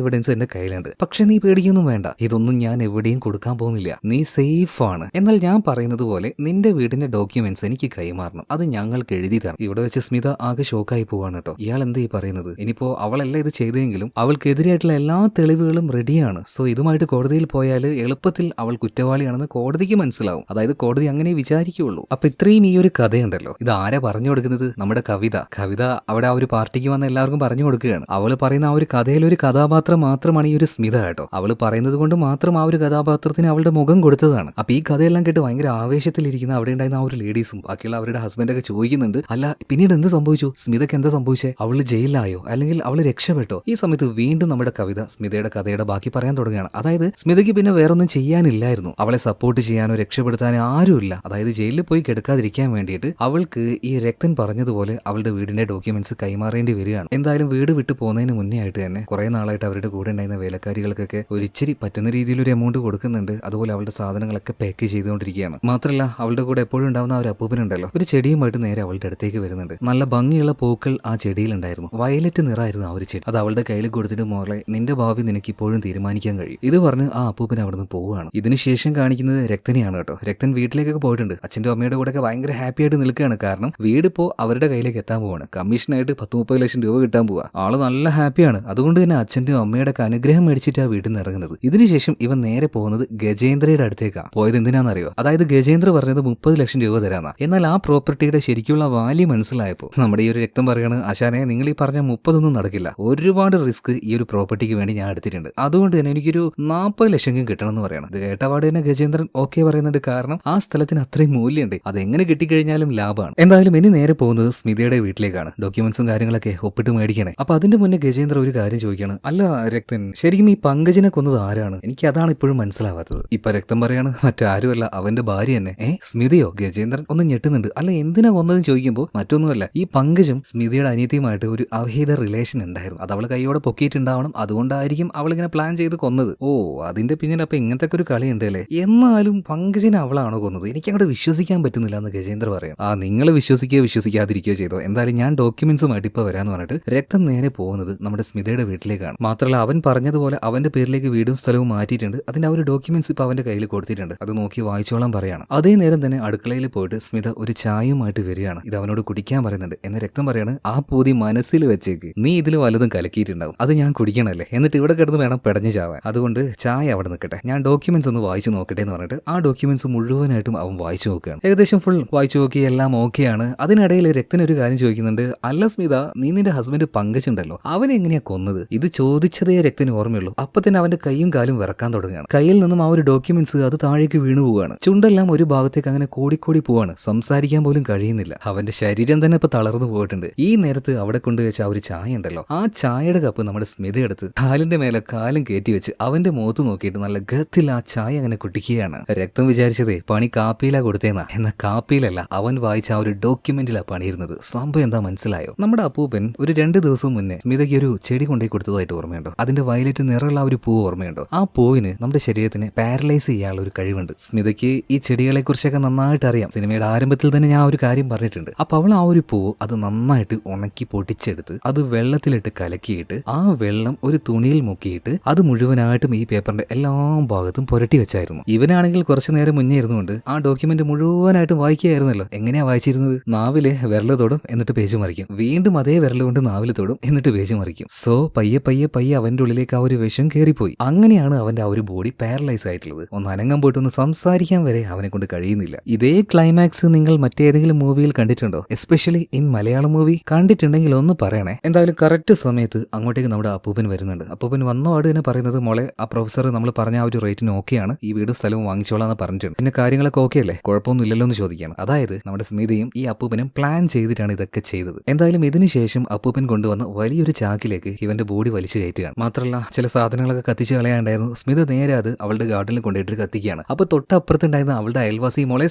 എവിഡൻസ് എന്റെ കയ്യിലുണ്ട്. പക്ഷെ നീ പേടിക്കൊന്നും വേണ്ട, ഇതൊന്നും ഞാൻ എവിടെയും കൊടുക്കാൻ പോകുന്നില്ല, നീ സേഫ് ആണ്. എന്നാൽ ഞാൻ പറയുന്നത് പോലെ നിന്റെ വീടിന്റെ ഡോക്യുമെന്റ്സ് എനിക്ക് കൈമാറണം, അത് ഞങ്ങൾക്ക് എഴുതി തരണം. ഇവിടെ വെച്ച് സ്മിത ആകെ ഷോക്കായി പോവാണ് കേട്ടോ. ഇയാൾ എന്താ ഈ പറയുന്നത്? ഇനിയിപ്പോ അവളല്ല ഇത് ചെയ്തെങ്കിലും അവൾക്കെതിരായിട്ടുള്ള എല്ലാ തെളിവുകളും റെഡിയാണ്. സോ ഇതുമായിട്ട് കോടതിയിൽ പോയാൽ എളുപ്പത്തിൽ അവൾ കുറ്റവാളിയാണെന്ന് കോടതിക്ക് മനസ്സിലാവും. അതായത് കോടതി അങ്ങനെ വിചാരിക്കുകയുള്ളൂ. അപ്പൊ ഇത്രയും ഈ ഒരു കഥയുണ്ടല്ലോ, ഇത് ആരാ പറഞ്ഞു കൊടുക്കുന്നത്? നമ്മുടെ കവിത അവിടെ ആ ഒരു പാർട്ടിക്ക് വന്ന എല്ലാവർക്കും പറഞ്ഞു കൊടുക്കുകയാണ്. അവള് പറയുന്ന ആ ഒരു കഥയിൽ ഒരു കഥാപാത്രം മാത്രമാണ് ഈ ഒരു സ്മിത കേട്ടോ. അവള് പറയുന്നത് കൊണ്ട് മാത്രം ആ ഒരു കഥാപാത്രത്തിന് അവളുടെ മുഖം കൊടുത്തതാണ്. അപ്പൊ ഈ കഥയെല്ലാം കേട്ട് ഭയങ്കര ആവേശത്തിലിരിക്കുന്ന അവിടെ ഉണ്ടായിരുന്ന ആ ഒരു ലേഡീസും ബാക്കിയുള്ള അവരുടെ ഹസ്ബൻഡൊക്കെ ചോദിക്കുന്നുണ്ട്, അല്ല പിന്നീട് എന്ത് സംഭവിച്ചു, സ്മിതയ്ക്ക് എന്താ സംഭവിച്ചേ, അവള് ജയിലിലായോ അല്ലെങ്കിൽ അവള് രക്ഷപ്പെട്ടോ? ഈ സമയത്ത് വീണ്ടും നമ്മുടെ കവിത സ്മിതയുടെ കഥയുടെ ബാക്കി പറയാൻ തുടങ്ങുകയാണ്. അതായത് സ്മിതയ്ക്ക് പിന്നെ വേറൊന്നും ചെയ്യാനില്ലായിരുന്നു, അവളെ സപ്പോർട്ട് ചെയ്യാനോ രക്ഷപ്പെടുത്താനോ ആരുമില്ല. അതായത് ജയിലിൽ പോയി കിടക്കാതിരിക്കാൻ വേണ്ടിയിട്ട് അവൾക്ക് ഈ രക്തൻ പറഞ്ഞതുപോലെ അവളുടെ വീടിന്റെ ഡോക്യുമെന്റ്സ് ഡീറ്റെയിൽസ് കൈമാറേണ്ടി വരികയാണ്. എന്തായാലും വീട് വിട്ടു പോകുന്നതിന് മുന്നേ ആയിട്ട് തന്നെ കുറെ നാളായിട്ട് അവരുടെ കൂടെ ഉണ്ടായിരുന്ന വേലക്കാരികൾക്കൊക്കെ ഒരു ഇച്ചിരി പറ്റുന്ന രീതിയിൽ ഒരു എമൗണ്ട് കൊടുക്കുന്നുണ്ട്. അതുപോലെ അവളുടെ സാധനങ്ങളൊക്കെ പാക്ക് ചെയ്തുകൊണ്ടിരിക്കുകയാണ്. മാത്രമല്ല അവളുടെ കൂടെ എപ്പോഴും ഉണ്ടാവുന്ന ഒരു അപ്പൂപ്പനുണ്ടല്ലോ, ഒരു ചെടിയുമായിട്ട് നേരെ അവളുടെ അടുത്തേക്ക് വരുന്നുണ്ട്. നല്ല ഭംഗിയുള്ള പൂക്കൾ ആ ചെടിയിലുണ്ടായിരുന്നു. വയലറ്റ് നിറായിരുന്നു ആ ഒരു ചെടി. അത് അവളുടെ കയ്യിൽ കൊടുത്തിട്ട് മോളെ നിന്റെ ഭാവി നിനക്ക് ഇപ്പോഴും തീരുമാനിക്കാൻ കഴിയും. ഇത് പറഞ്ഞ് ആ അപ്പൂപ്പൻ അവിടെ നിന്ന് പോവുകയാണ്. ഇതിനുശേഷം കാണിക്കുന്നത് രക്തനെയാണ് കേട്ടോ. രക്തൻ വീട്ടിലേക്കൊക്കെ പോയിട്ടുണ്ട്. അച്ഛൻ്റെ അമ്മയുടെ കൂടെ ഒക്കെ ഭയങ്കര ഹാപ്പി ആയിട്ട് നിൽക്കുകയാണ്. കാരണം വീടിപ്പോ അവരുടെ കയ്യിലേക്ക് എത്താൻ പോവാണ്. കമ്മീഷനായിട്ട് 10-30 ലക്ഷം രൂപ കിട്ടാൻ പോവാ. ആള് നല്ല ഹാപ്പിയാണ്. അതുകൊണ്ട് തന്നെ അച്ഛൻ്റെ അമ്മയുടെ അനുഗ്രഹം മേടിച്ചിട്ട് ആ വീട്ടിൽ നിന്ന് ഇറങ്ങുന്നത്. ഇതിനുശേഷം ഇവൻ നേരെ പോകുന്നത് ഗജേന്ദ്രയുടെ അടുത്തേക്കാണ്. പോയത് എന്തിനാണെന്നറിയോ? അതായത് ഗജേന്ദ്ര പറഞ്ഞത് 30 ലക്ഷം രൂപ തരാന്നാ. എന്നാൽ ആ പ്രോപ്പർട്ടിയുടെ ശരിക്കുള്ള വാല്യൂ മനസ്സിലായപ്പോൾ നമ്മുടെ ഈ ഒരു രക്തം പറയാണ്, ആശാനെ നിങ്ങൾ ഈ പറഞ്ഞ 30 നടക്കില്ല. ഒരുപാട് റിസ്ക് ഈ ഒരു പ്രോപ്പർട്ടിക്ക് വേണ്ടി ഞാൻ എടുത്തിട്ടുണ്ട്. അതുകൊണ്ട് തന്നെ എനിക്കൊരു 40 ലക്ഷം കിട്ടണം എന്ന് പറയണം. ഇത് കേട്ടപാട് തന്നെ ഗജേന്ദ്രൻ ഓക്കെ പറയുന്നുണ്ട്. കാരണം ആ സ്ഥലത്തിന് അത്രയും മൂല്യമുണ്ട്. അതെങ്ങനെ കിട്ടിക്കഴിഞ്ഞാലും ലാഭമാണ്. എന്തായാലും ഇനി നേരെ പോകുന്നത് സ്മിതയുടെ വീട്ടിലേക്കാണ്. ഡോക്യുമെന്റ്സും കാര്യങ്ങളൊക്കെ ഒപ്പിട്ട് മേടിക്കണേ. അപ്പൊ അതിന്റെ മുന്നേ ഗജേന്ദ്ര ഒരു കാര്യം ചോദിക്കുകയാണ്, അല്ല രക്തൻ ശരിക്കും ഈ പങ്കജിനെ കൊന്നത് ആരാണ്? എനിക്ക് അതാണ് ഇപ്പോഴും മനസ്സിലാവാത്തത്. ഇപ്പൊ രക്തം പറയാണ്, മറ്റാരുമല്ല അവന്റെ ഭാര്യ തന്നെ. സ്മിതയോ? ഗജേന്ദ്രൻ ഒന്ന് ഞെട്ടുന്നുണ്ട്. അല്ല എന്തിനാ കൊന്നതെന്ന് ചോദിക്കുമ്പോൾ മറ്റൊന്നുമല്ല, ഈ പങ്കജും സ്മിതയുടെ അനിയത്തിയുമായിട്ട് ഒരു അവിഹിത റിലേഷൻ ഉണ്ടായിരുന്നു. അത് അവൾ കൈയോടെ പൊക്കിയിട്ടുണ്ടാവണം. അതുകൊണ്ടായിരിക്കും അവൾ ഇങ്ങനെ പ്ലാൻ ചെയ്ത് കൊന്നത്. ഓ അതിന്റെ പിന്നിൽ അപ്പൊ ഇങ്ങനത്തെ ഒരു കളി ഉണ്ട് അല്ലേ? എന്നാലും പങ്കജിനെ അവളാണോ കൊന്നത്? എനിക്ക് അങ്ങോട്ട് വിശ്വസിക്കാൻ പറ്റുന്നില്ല എന്ന് ഗജേന്ദ്ര പറയാം. നിങ്ങൾ വിശ്വസിക്കാതിരിക്കുകയോ ചെയ്തോ. എന്തായാലും ഞാൻ ഡോക്യുമെന്റ്സുമായിട്ട് ഇപ്പൊ വരാന്ന് പറഞ്ഞിട്ട് രക്തം നേരെ പോകുന്നത് നമ്മുടെ സ്മിതയുടെ വീട്ടിലേക്കാണ്. മാത്രമല്ല അവൻ പറഞ്ഞതുപോലെ അവന്റെ പേരിലേക്ക് വീടും സ്ഥലവും മാറ്റിയിട്ടുണ്ട്. അതിന്റെ ആ ഒരു ഡോക്യുമെന്റ്സ് ഇപ്പൊ അവന്റെ കയ്യിൽ കൊടുത്തിട്ടുണ്ട്. അത് നോക്കി വായിച്ചോളാൻ പറയാണ്. അതേ നേരം തന്നെ അടുക്കളയിൽ പോയിട്ട് സ്മിത ഒരു ചായയുമായിട്ട് വരികയാണ്. ഇത് അവനോട് കുടിക്കാൻ പറയുന്നുണ്ട്. എന്ന് രക്തം പറയാണ്, ആ പൂതി മനസ്സിൽ വെച്ചേക്ക്. നീ ഇതിൽ വല്ലതും കലക്കിയിട്ടുണ്ടാവും. അത് ഞാൻ കുടിക്കണല്ലേ. എന്നിട്ട് ഇവിടെ കിടന്ന് വേണം പെടഞ്ഞു ചാവാൻ. അതുകൊണ്ട് ചായ അവിടെ നിൽക്കട്ടെ, ഞാൻ ഡോക്യുമെന്റ്സ് ഒന്ന് വായിച്ചു നോക്കട്ടെ എന്ന് പറഞ്ഞിട്ട് ആ ഡോക്യുമെന്റ്സ് മുഴുവനായിട്ടും അവൻ വായിച്ചു നോക്കുകയാണ്. ഏകദേശം ഫുൾ വായിച്ചു നോക്കി എല്ലാം ഓക്കെയാണ്. അതിനിടയിൽ രക്തന് ഒരു കാര്യം ചോദിക്കുന്നുണ്ട്, അല്ല സ്മിത നീ നിന്റെ ഹസ്ബൻഡ് പങ്കജുണ്ടല്ലോ, അവനെ എങ്ങനെയാ കൊന്നത്? ഇത് ചോദിച്ചതേ രക്തന് ഓർമ്മയുള്ളൂ. അപ്പൊ തന്നെ അവന്റെ കൈയും കാലും വിറക്കാൻ തുടങ്ങുകയാണ്. കയ്യിൽ നിന്നും ആ ഒരു ഡോക്യുമെന്റ്സ് അത് താഴേക്ക് വീണു പോവുകയാണ്. ചുണ്ടെല്ലാം ഒരു ഭാഗത്തേക്ക് അങ്ങനെ കൂടിക്കൂടി പോവാണ്. സംസാരിക്കാൻ പോലും കഴിയുന്നില്ല. അവന്റെ ശരീരം തന്നെ ഇപ്പൊ തളർന്നു പോയിട്ടുണ്ട്. ഈ നേരത്ത് അവിടെ കൊണ്ടുവച്ച ആ ഒരു ചായ ഉണ്ടല്ലോ, ആ ചായയുടെ കപ്പ് നമ്മുടെ സ്മിത എടുത്ത് കാലിന്റെ മേലെ കാലും കയറ്റി വെച്ച് അവന്റെ മുഖത്ത് നോക്കിയിട്ട് നല്ല ഗത്തിൽ ആ ചായ അങ്ങനെ കുട്ടിക്കുകയാണ്. രക്തം വിചാരിച്ചതേ പണി കാപ്പിയിലാ കൊടുത്തേന്നാ. എന്നാൽ കാപ്പിയിലല്ല, അവൻ വായിച്ച ആ ഒരു ഡോക്യുമെന്റിലാ പണിയിരുന്നത്. സംഭവം എന്താ മനസ്സിലായോ? നമ്മുടെ അപ്പൂപ്പൻ ഒരു 2 ദിവസം മുന്നേ സ്മിതയ്ക്ക് ഒരു ചെടി കൊണ്ടുപോയി കൊടുത്തതായിട്ട് ഓർമ്മയുണ്ടോ? അതിന്റെ വയലറ്റ് നിറമുള്ള ആ ഒരു പൂ ഓർമ്മയുണ്ടോ? ആ പൂവിന് നമ്മുടെ ശരീരത്തിനെ പാരലൈസ് ചെയ്യാനുള്ള ഒരു കഴിവുണ്ട്. സ്മിതയ്ക്ക് ഈ ചെടികളെ കുറിച്ചൊക്കെ നന്നായിട്ട് അറിയാം. സിനിമയുടെ ആരംഭത്തിൽ തന്നെ ഞാൻ ഒരു കാര്യം പറഞ്ഞിട്ടുണ്ട്. അപ്പൊ അവൾ ആ ഒരു പൂവ് അത് നന്നായിട്ട് ഉണക്കി പൊട്ടിച്ചെടുത്ത് അത് വെള്ളത്തിലിട്ട് കലക്കിയിട്ട് ആ വെള്ളം ഒരു തുണിയിൽ മുക്കിയിട്ട് അത് മുഴുവനായിട്ടും ഈ പേപ്പറിന്റെ എല്ലാ ഭാഗത്തും പുരട്ടി വെച്ചായിരുന്നു. ഇവനാണെങ്കിൽ കുറച്ചു നേരം മുന്നേ ഇരുന്നുകൊണ്ട് ആ ഡോക്യുമെന്റ് മുഴുവനായിട്ടും വായിക്കുകയായിരുന്നല്ലോ. എങ്ങനെയാ വായിച്ചിരുന്നത്? നാവില് വിരല് തൊടും എന്നിട്ട് പേജ് മറിക്കും. വീണ്ടും അതേ വിരല് കൊണ്ട് നാവില് തൊടും എന്നിട്ട് പേജ് മറിക്കും. സോ പയ്യെ അവന്റെ ഉള്ളിലേക്ക് ആ ഒരു വിഷം കയറിപ്പോയി. അങ്ങനെയാണ് അവന്റെ ആ ഒരു ബോഡി പാരലൈസ് ആയിട്ടുള്ളത്. ഒന്ന് അനങ്ങാൻ പോയിട്ട് ഒന്ന് സംസാരിക്കാൻ വരെ അവനെ കൊണ്ട് കഴിയുന്നില്ല. ഇതേ ക്ലൈമാക്സ് നിങ്ങൾ മറ്റേതെങ്കിലും മൂവിയിൽ കണ്ടിട്ടുണ്ടോ? എസ്പെഷ്യലി ഇൻ മലയാളം മൂവി കണ്ടിട്ടുണ്ടെങ്കിൽ ഒന്ന് പറയണേ. എന്തായാലും കറക്റ്റ് സമയത്ത് അങ്ങോട്ടേക്ക് നമ്മുടെ അപ്പൂപ്പൻ വരുന്നുണ്ട്. അപ്പൂപ്പൻ വന്നപാട് തന്നെ പറയുന്നത്, മോളെ ആ പ്രൊഫസർ നമ്മൾ പറഞ്ഞ ആ ഒരു റേറ്റിന് ഓക്കെയാണ്, ഈ വീടും സ്ഥലവും വാങ്ങിച്ചോളാന്ന് പറഞ്ഞിട്ടുണ്ട്. പിന്നെ കാര്യങ്ങളൊക്കെ ഓക്കെ അല്ലേ, കുഴപ്പമൊന്നും ഇല്ലല്ലോ എന്ന് ചോദിക്കുകയാണ്. അതായത് നമ്മുടെ സ്മിതയും ഈ അപ്പൂപ്പനും പ്ലാൻ ചെയ്തിട്ടാണ് ഇതൊക്കെ ചെയ്തത്. എന്തായാലും ഇതിനുശേഷം അപ്പൂപ്പൻ കൊണ്ടുവന്ന് വലിയൊരു ചാക്കിലേക്ക് ഇവന്റെ ബോഡി വലിച്ചു കയറ്റുകയാണ്. മാത്രമല്ല ചില സാധനങ്ങളൊക്കെ കത്തിച്ച് കളയാണ്ടായിരുന്നു. സ്മിത നേരെ അത് അവളുടെ ഗാർഡനിൽ കൊണ്ടുപോയിട്ട് കത്തിക്കുകയാണ്. അപ്പൊ തൊട്ടപ്പുറത്തുണ്ടായിരുന്ന അവളുടെ അയൽവാസി, മോളെ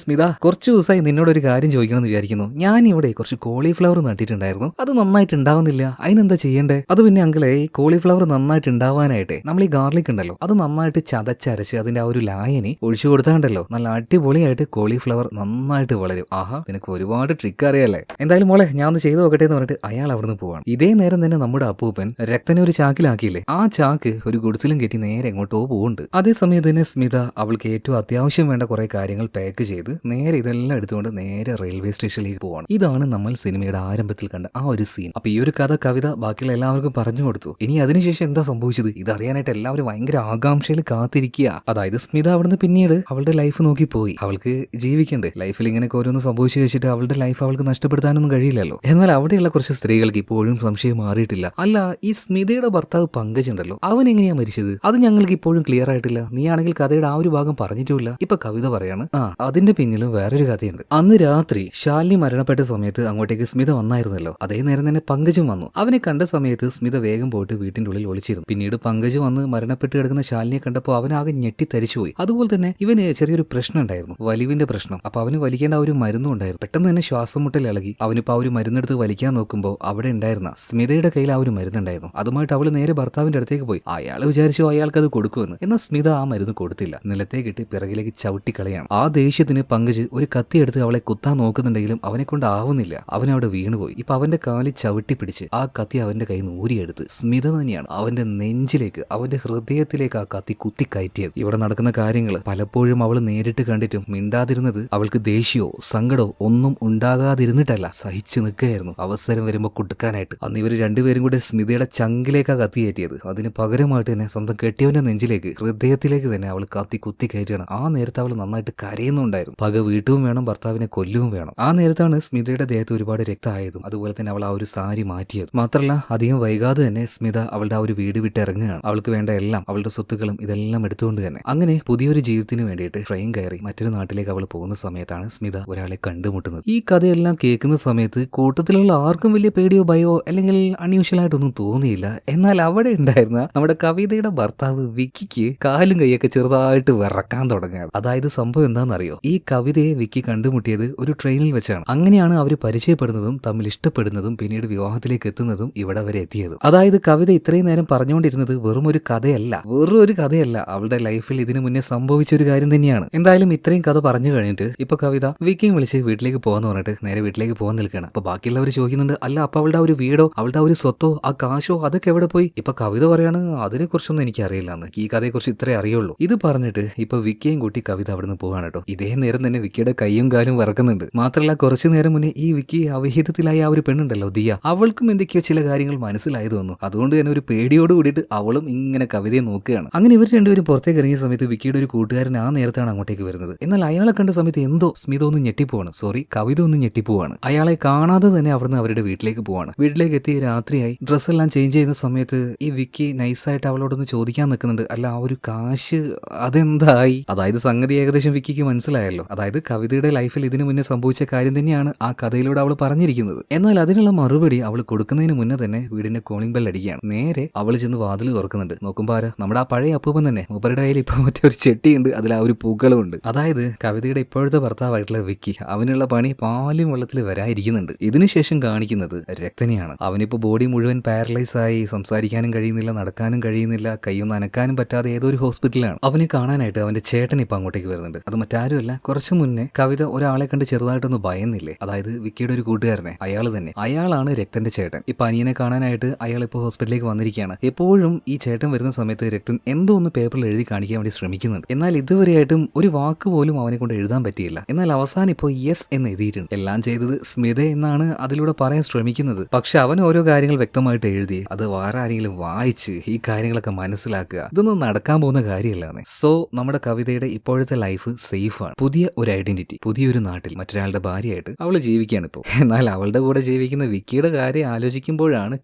സ്മിത കുറച്ച് ദിവസമായി നിന്നോടൊരു കാര്യം ചോദിക്കണമെന്ന് വിചാരിക്കുന്നു. ഞാൻ ഇവിടെ കുറച്ച് കോളിഫ്ലവർ നട്ടിട്ടുണ്ടായിരുന്നു, അത് നന്നായിട്ട് ഉണ്ടാവുന്നില്ല, അതിനെന്താ ചെയ്യണ്ടേ? അത് പിന്നെ അങ്കിളെ ഈ കോളിഫ്ലവർ നന്നായിട്ട് ഉണ്ടാവാനായിട്ടെ നമ്മൾ ഈ ഗാർലിക് ഉണ്ടല്ലോ അത് നന്നായിട്ട് ചതച്ചരച്ച് അതിന്റെ ആ ഒരു ലായനി ഒഴിച്ചു കൊടുത്താണ്ടല്ലോ നല്ല അടിപൊളിയായിട്ട് കോളിഫ്ലവർ നന്നായിട്ട് വളരും. ആഹാ, നിനക്ക് ഒരുപാട് ട്രിക്ക് അറിയാലേ. എന്തായാലും മോളെ ഞാൻ ഒന്ന് ചെയ്തു നോക്കട്ടെ എന്ന് പറഞ്ഞിട്ട് അയാൾ അവിടുന്ന് പോവാണ്. ഇതേ നേരം തന്നെ നമ്മുടെ അപ്പൂപ്പൻ രക്തനെ ഒരു ചാക്കിലാക്കിയില്ലേ, ആ ചാക്ക് ഒരു ഗുഡ്സിലും കെട്ടി നേരെ എങ്ങോട്ടോ പോകുന്നുണ്ട്. അതേസമയത്ത് തന്നെ സ്മിത അവൾക്ക് ഏറ്റവും അത്യാവശ്യം വേണ്ട കുറെ കാര്യങ്ങൾ പാക്ക് ചെയ്ത് നേരെ ഇതെല്ലാം എടുത്തുകൊണ്ട് നേരെ റെയിൽവേ സ്റ്റേഷനിലേക്ക് പോവാണ്. ഇതാണ് നമ്മൾ സിനിമയുടെ ആരംഭത്തിൽ കണ്ട ആ ഒരു സീൻ. അപ്പൊ ഈ ഒരു കവിത ബാക്കിയുള്ള എല്ലാവർക്കും പറഞ്ഞു കൊടുത്തു. ഇനി അതിനുശേഷം എന്താ സംഭവിച്ചത് ഇതറിയാനായിട്ട് എല്ലാവരും ഭയങ്കര ആകാംക്ഷയിൽ കാത്തിരിക്കുക. അതായത് സ്മിത അവിടുന്ന് പിന്നീട് അവളുടെ ലൈഫ് നോക്കി പോയി. അവൾക്ക് ജീവിക്കണ്ടേ, ലൈഫിൽ ഇങ്ങനെയൊക്കെ ഓരോന്ന് സംഭവിച്ചു വെച്ചിട്ട് അവളുടെ ലൈഫ് അവൾക്ക് നഷ്ടപ്പെടുത്താനൊന്നും കഴിയില്ലല്ലോ. എന്നാൽ അവിടെയുള്ള കുറച്ച് സ്ത്രീകൾക്ക് ഇപ്പോഴും സംശയം മാറിയിട്ടില്ല. അല്ല, ഈ സ്മിതയുടെ ഭർത്താവ് പങ്കജ് ഉണ്ടല്ലോ, അവൻ എങ്ങനെയാ മരിച്ചത്? അത് ഞങ്ങൾക്ക് ഇപ്പോഴും ക്ലിയർ ആയിട്ടില്ല. നീ ആണെങ്കിൽ കഥയുടെ ആ ഒരു ഭാഗം പറഞ്ഞിട്ടുമില്ല. ഇപ്പൊ കവിത പറയാണ്, അതിന്റെ പിന്നിലും വേറൊരു കഥയുണ്ട്. അന്ന് രാത്രി ശാലിനി മരണപ്പെട്ട സമയത്ത് അങ്ങോട്ടേക്ക് സ്മിത വന്നായിരുന്നല്ലോ. അതേ നേരം തന്നെ പങ്കജും വന്നു. അവനെ കണ്ട സമയത്ത് സ്മിത വേഗം പോയിട്ട് വീട്ടിന്റെ ഉള്ളിൽ ഒളിച്ചിരുന്നു. പിന്നീട് പങ്കജ് വന്ന് മരണപ്പെട്ട് കിടക്കുന്ന ശാലിനിയെ കണ്ടപ്പോൾ അവനാകെ ഞെട്ടിത്തരിച്ചുപോയി. അതുപോലെ തന്നെ ഇവന് ചെറിയൊരു പ്രശ്നം ഉണ്ടായിരുന്നു, വലിവിന്റെ പ്രശ്നം. അപ്പൊ അവന് വലിക്കേണ്ട ഒരു മരുന്നും ഉണ്ടായിരുന്നു. പെട്ടെന്ന് തന്നെ ശ്വാസം മുട്ടൽ ഇളകി. അവനിപ്പോ ആ ഒരു മരുന്നെടുത്ത് വലിക്കാൻ ചെയ്യാൻ നോക്കുമ്പോൾ അവിടെ ഉണ്ടായിരുന്ന സ്മിതയുടെ കയ്യിൽ ആ ഒരു മരുന്നുണ്ടായിരുന്നു. അതുമായിട്ട് അവള് നേരെ ഭർത്താവിന്റെ അടുത്തേക്ക് പോയി. അയാൾ വിചാരിച്ചു അയാൾക്ക് അത് കൊടുക്കുമെന്ന്. എന്നാൽ സ്മിത ആ മരുന്ന് കൊടുത്തില്ല. നിലത്തേക്കിട്ട് പിറകിലേക്ക് ചവിട്ടിക്കളയാണ്. ആ ദേഷ്യത്തിന് പങ്കജ് ഒരു കത്തിയെടുത്ത് അവളെ കുത്താൻ നോക്കുന്നുണ്ടെങ്കിലും അവനെ കൊണ്ട് ആവുന്നില്ല. അവനവിടെ വീണുപോയി. ഇപ്പൊ അവന്റെ കാലിൽ ചവിട്ടി പിടിച്ച് ആ കത്തി അവന്റെ കയ്യിൽ നിന്ന് ഊരിയെടുത്ത് സ്മിത തന്നെയാണ് അവന്റെ നെഞ്ചിലേക്ക്, അവന്റെ ഹൃദയത്തിലേക്ക് ആ കത്തി കുത്തി കയറ്റിയത്. ഇവിടെ നടക്കുന്ന കാര്യങ്ങൾ പലപ്പോഴും അവൾ നേരിട്ട് കണ്ടിട്ടും മിണ്ടാതിരുന്നത് അവൾക്ക് ദേഷ്യമോ സങ്കടമോ ഒന്നും ഉണ്ടാകാതിരുന്നിട്ടല്ല, സഹിച്ചു നിൽക്കുകയായിരുന്നു അവസരം വരുമ്പോൾ കൊടുക്കാനായിട്ട്. അന്ന് ഇവർ രണ്ടുപേരും കൂടെ സ്മിതയുടെ ചങ്കിലേക്കാ കത്തി കയറ്റിയത്. അതിന് പകരമായിട്ട് തന്നെ സ്വന്തം കെട്ടിയവന്റെ നെഞ്ചിലേക്ക്, ഹൃദയത്തിലേക്ക് തന്നെ അവൾ കത്തി കുത്തി കയറ്റിയാണ്. ആ നേരത്തെ അവൾ നന്നായിട്ട് കരയുന്നുണ്ടായിരുന്നു. പക വീട്ടും വേണം, ഭർത്താവിനെ കൊല്ലുകയും വേണം. ആ നേരത്താണ് സ്മിതയുടെ ദേഹത്ത് ഒരുപാട് രക്തമായതും അതുപോലെ തന്നെ അവൾ ആ ഒരു സാരി മാറ്റിയത്. മാത്രമല്ല അധികം വൈകാതെ തന്നെ സ്മിത അവളുടെ ആ ഒരു വീട് വിട്ട് ഇറങ്ങുകയാണ്. അവൾക്ക് വേണ്ട എല്ലാം, അവളുടെ സ്വത്തുക്കളും ഇതെല്ലാം എടുത്തുകൊണ്ട് തന്നെ. അങ്ങനെ പുതിയൊരു ജീവിതത്തിന് വേണ്ടിയിട്ട് ട്രെയിൻ കയറി മറ്റൊരു നാട്ടിലേക്ക് അവൾ പോകുന്ന സമയത്താണ് സ്മിത ഒരാളെ കണ്ടുമുട്ടുന്നത്. ഈ കഥയെല്ലാം കേൾക്കുന്ന സമയത്ത് കൂട്ടത്തിലുള്ള ആർക്കും വലിയ പേടിയോ ഭയോ അല്ലെങ്കിൽ അൺയൂഷ്വൽ ആയിട്ടൊന്നും തോന്നിയില്ല. എന്നാൽ അവിടെ ഉണ്ടായിരുന്ന നമ്മുടെ കവിതയുടെ ഭർത്താവ് വിക്കിക്ക് കാലും കൈയൊക്കെ ചെറുതായിട്ട് വിറക്കാൻ തുടങ്ങുകയാണ്. അതായത് സംഭവം എന്താണെന്നറിയോ, ഈ കവിതയെ വിക്കി കണ്ടുമുട്ടിയത് ഒരു ട്രെയിനിൽ വെച്ചാണ്. അങ്ങനെയാണ് അവർ പരിചയപ്പെടുന്നതും തമ്മിൽ ഇഷ്ടപ്പെടുന്നതും പിന്നീട് വിവാഹത്തിലേക്ക് എത്തുന്നതും ഇവിടെ വരെ എത്തിയതും. അതായത് കവിത ഇത്രയും നേരം പറഞ്ഞുകൊണ്ടിരുന്നത് വെറും ഒരു കഥയല്ല, അവളുടെ ലൈഫിൽ ഇതിനു മുന്നേ സംഭവിച്ച ഒരു കാര്യം തന്നെയാണ്. എന്തായാലും ഇത്രയും കഥ പറഞ്ഞു കഴിഞ്ഞിട്ട് ഇപ്പൊ കവിത വിക്കിയും വിളിച്ച് വീട്ടിലേക്ക് പോകാന്ന് പറഞ്ഞിട്ട് നേരെ വീട്ടിലേക്ക് പോകാൻ നിൽക്കുകയാണ്. അപ്പൊ ബാക്കിയുള്ളവർ ചോദിക്കുന്നുണ്ട്, അല്ല അപ്പൊ അവളുടെ ഒരു വീടോ അവളുടെ ഒരു സ്വത്തോ ആ കാശോ അതൊക്കെ എവിടെ പോയി? ഇപ്പൊ കവിത പറയാണ് അതിനെ കുറിച്ചൊന്നും എനിക്ക് അറിയില്ലെന്ന്, ഈ കഥയെക്കുറിച്ച് ഇത്രേ അറിയുള്ളൂ. ഇത് പറഞ്ഞിട്ട് ഇപ്പൊ വിക്കിയും കൂട്ടി കവിത അവിടുന്ന് പോവാണ് കേട്ടോ. ഇതേ നേരം തന്നെ വിക്കിയുടെ കൈയും കാലും വറക്കുന്നുണ്ട്. മാത്രമല്ല കുറച്ചു നേരം മുന്നേ ഈ വിക്കി അവിഹിതത്തിലായ ആ ഒരു പെണ്ണുണ്ടല്ലോ ദിയ, അവൾക്കും എന്തൊക്കെയോ ചില കാര്യങ്ങൾ മനസ്സിലായത് വന്നു. അതുകൊണ്ട് തന്നെ ഒരു പേടിയോട് കൂടിയിട്ട് അവളും ഇങ്ങനെ കവിതയെ നോക്കുകയാണ്. അങ്ങനെ ഇവർ രണ്ടുപേരും പുറത്തേക്ക് ഇറങ്ങിയ സമയത്ത് വിക്കിയുടെ ഒരു കൂട്ടുകാരൻ ആ നേരത്താണ് അങ്ങോട്ടേക്ക് വരുന്നത്. എന്നാൽ അയാളെ കണ്ട സമയത്ത് എന്തോ സ്മിത ഒന്ന് ഞെട്ടിപ്പോവാണ്, കവിത ഒന്ന് ഞെട്ടിപ്പോവാണ്. അയാളെ കാണാതെ തന്നെ അവിടുന്ന് അവരുടെ വീട്ടിലേക്ക് പോവാണ്. വീട്ടിലേക്ക് എത്തി രാത്രിയായി ഡ്രസ്സ് എല്ലാം ചേഞ്ച് ചെയ്യുന്ന സമയത്ത് ഈ വിക്കി നൈസായിട്ട് അവളോടൊന്ന് ചോദിക്കാൻ നിൽക്കുന്നുണ്ട്, അല്ല ആ ഒരു കാശ് അതെന്തായി? അതായത് സംഗതി ഏകദേശം വിക്കിക്ക് മനസ്സിലായല്ലോ. അതായത് കവിതയുടെ ലൈഫിൽ ഇതിനു മുന്നേ സംഭവിച്ച കാര്യം തന്നെയാണ് ആ കഥയിലൂടെ അവൾ പറഞ്ഞിരിക്കുന്നത്. എന്നാൽ അതിനുള്ള മറുപടി അവൾ കൊടുക്കുന്നതിന് മുന്നേ തന്നെ വീടിന്റെ കോളിംഗ് ബെൽ അടിക്കുകയാണ്. നേരെ അവൾ ചെന്ന് വാതിൽ തുറക്കുന്നുണ്ട്. നോക്കുമ്പോൾ ആരാ, നമ്മുടെ ആ പഴയ അപ്പൂപ്പൻ തന്നെ. മൂപ്പരുടെ കയ്യിൽ ഇപ്പൊ മറ്റൊരു ചെട്ടിയുണ്ട്, അതിൽ ആ ഒരു പൂക്കളും ഉണ്ട്. അതായത് കവിതയുടെ ഇപ്പോഴത്തെ ഭർത്താവായിട്ടുള്ള വിക്കി, അവനുള്ള പണി പാലും വെള്ളത്തിൽ വരാതിരിക്കുന്നുണ്ട്. ഇതിനുശേഷം കാണിക്കുന്നത് രക്തനെയാണ്. അവനിപ്പോ ബോഡി മുഴുവൻ പാരലൈസ് ആയി, സംസാരിക്കാനും കഴിയുന്നില്ല, നടക്കാനും കഴിയുന്നില്ല, കൈയൊന്നും അനക്കാനും പറ്റാതെ ഏതോ ഒരു ഹോസ്പിറ്റലാണ്. അവനെ കാണാനായിട്ട് അവന്റെ ചേട്ടൻ ഇപ്പൊ അങ്ങോട്ടേക്ക് വരുന്നുണ്ട്. അത് മറ്റാരുമല്ല, കുറച്ചു മുന്നേ കവിത ഒരാളെ കണ്ട് ചെറുതായിട്ടൊന്ന് ഭയന്നില്ലേ, അതായത് വിക്കിയുടെ ഒരു കൂട്ടുകാരനെ, അയാൾ തന്നെ, അയാളാണ് രക്തന്റെ ചേട്ടൻ. ഇപ്പൊ അനിയനെ കാണാനായിട്ട് അയാൾ ഇപ്പോൾ ഹോസ്പിറ്റലിലേക്ക് വന്നിരിക്കുകയാണ്. എപ്പോഴും ഈ ചേട്ടൻ വരുന്ന സമയത്ത് രക്തൻ എന്തോ ഒന്ന് പേപ്പറിൽ എഴുതി കാണിക്കാൻ വേണ്ടി ശ്രമിക്കുന്നുണ്ട്. എന്നാൽ ഇതുവരെയായിട്ടും ഒരു വാക്ക് പോലും അവനെ കൊണ്ട് എഴുതാൻ പറ്റിയില്ല. എന്നാൽ അവസാനം ഇപ്പോൾ യെസ് എന്ന് എഴുതിയിട്ടുണ്ട്. എല്ലാം ചെയ്തത് സ്മിത എന്നാണ് അതിലൂടെ പറയാൻ ശ്രമിക്കുന്നത്. പക്ഷെ അവൻ ഓരോ കാര്യങ്ങൾ വ്യക്തമായിട്ട് എഴുതി അത് വേറെ ആരെങ്കിലും വായിച്ച് ഈ കാര്യങ്ങളൊക്കെ മനസ്സിലാക്കുക, ഇതൊന്നും നടക്കാൻ പോകുന്ന കാര്യമല്ലാന്ന്. സോ നമ്മുടെ കവിതയുടെ ഇപ്പോഴത്തെ ലൈഫ് സേഫാണ്. പുതിയ ഒരു ഐഡന്റിറ്റി, പുതിയൊരു നാട്ടിൽ മറ്റൊരാളുടെ ഭാര്യയായിട്ട് അവൾ ജീവിക്കുകയാണ് ഇപ്പോൾ. എന്നാൽ അവളുടെ കൂടെ ജീവിക്കുന്ന വിക്കിയുടെ കാര്യം ആലോചിക്കുമ്പോഴാണ്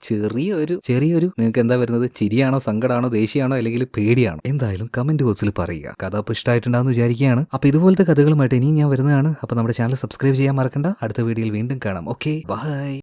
ചെറിയൊരു നിങ്ങൾക്ക് എന്താ വരുന്നത്, ചിരിയാണോ സങ്കടമാണോ ദേഷ്യമാണോ അല്ലെങ്കിൽ പേടിയാണോ? എന്തായാലും കമന്റ് ബോക്സിൽ പറയുക. കഥ അപ്പോൾ ഇഷ്ടമായിട്ടുണ്ടാകുന്ന വിചാരിക്കുകയാണ്. അപ്പൊ ഇതുപോലത്തെ കഥകളുമായിട്ട് ഇനിയും ഞാൻ വരുന്നതാണ്. അപ്പൊ നമ്മുടെ ചാനൽ സബ്സ്ക്രൈബ് ചെയ്യാൻ മറക്കണ്ട. അടുത്ത വീഡിയോയിൽ വീണ്ടും കാണാം. Okay, by.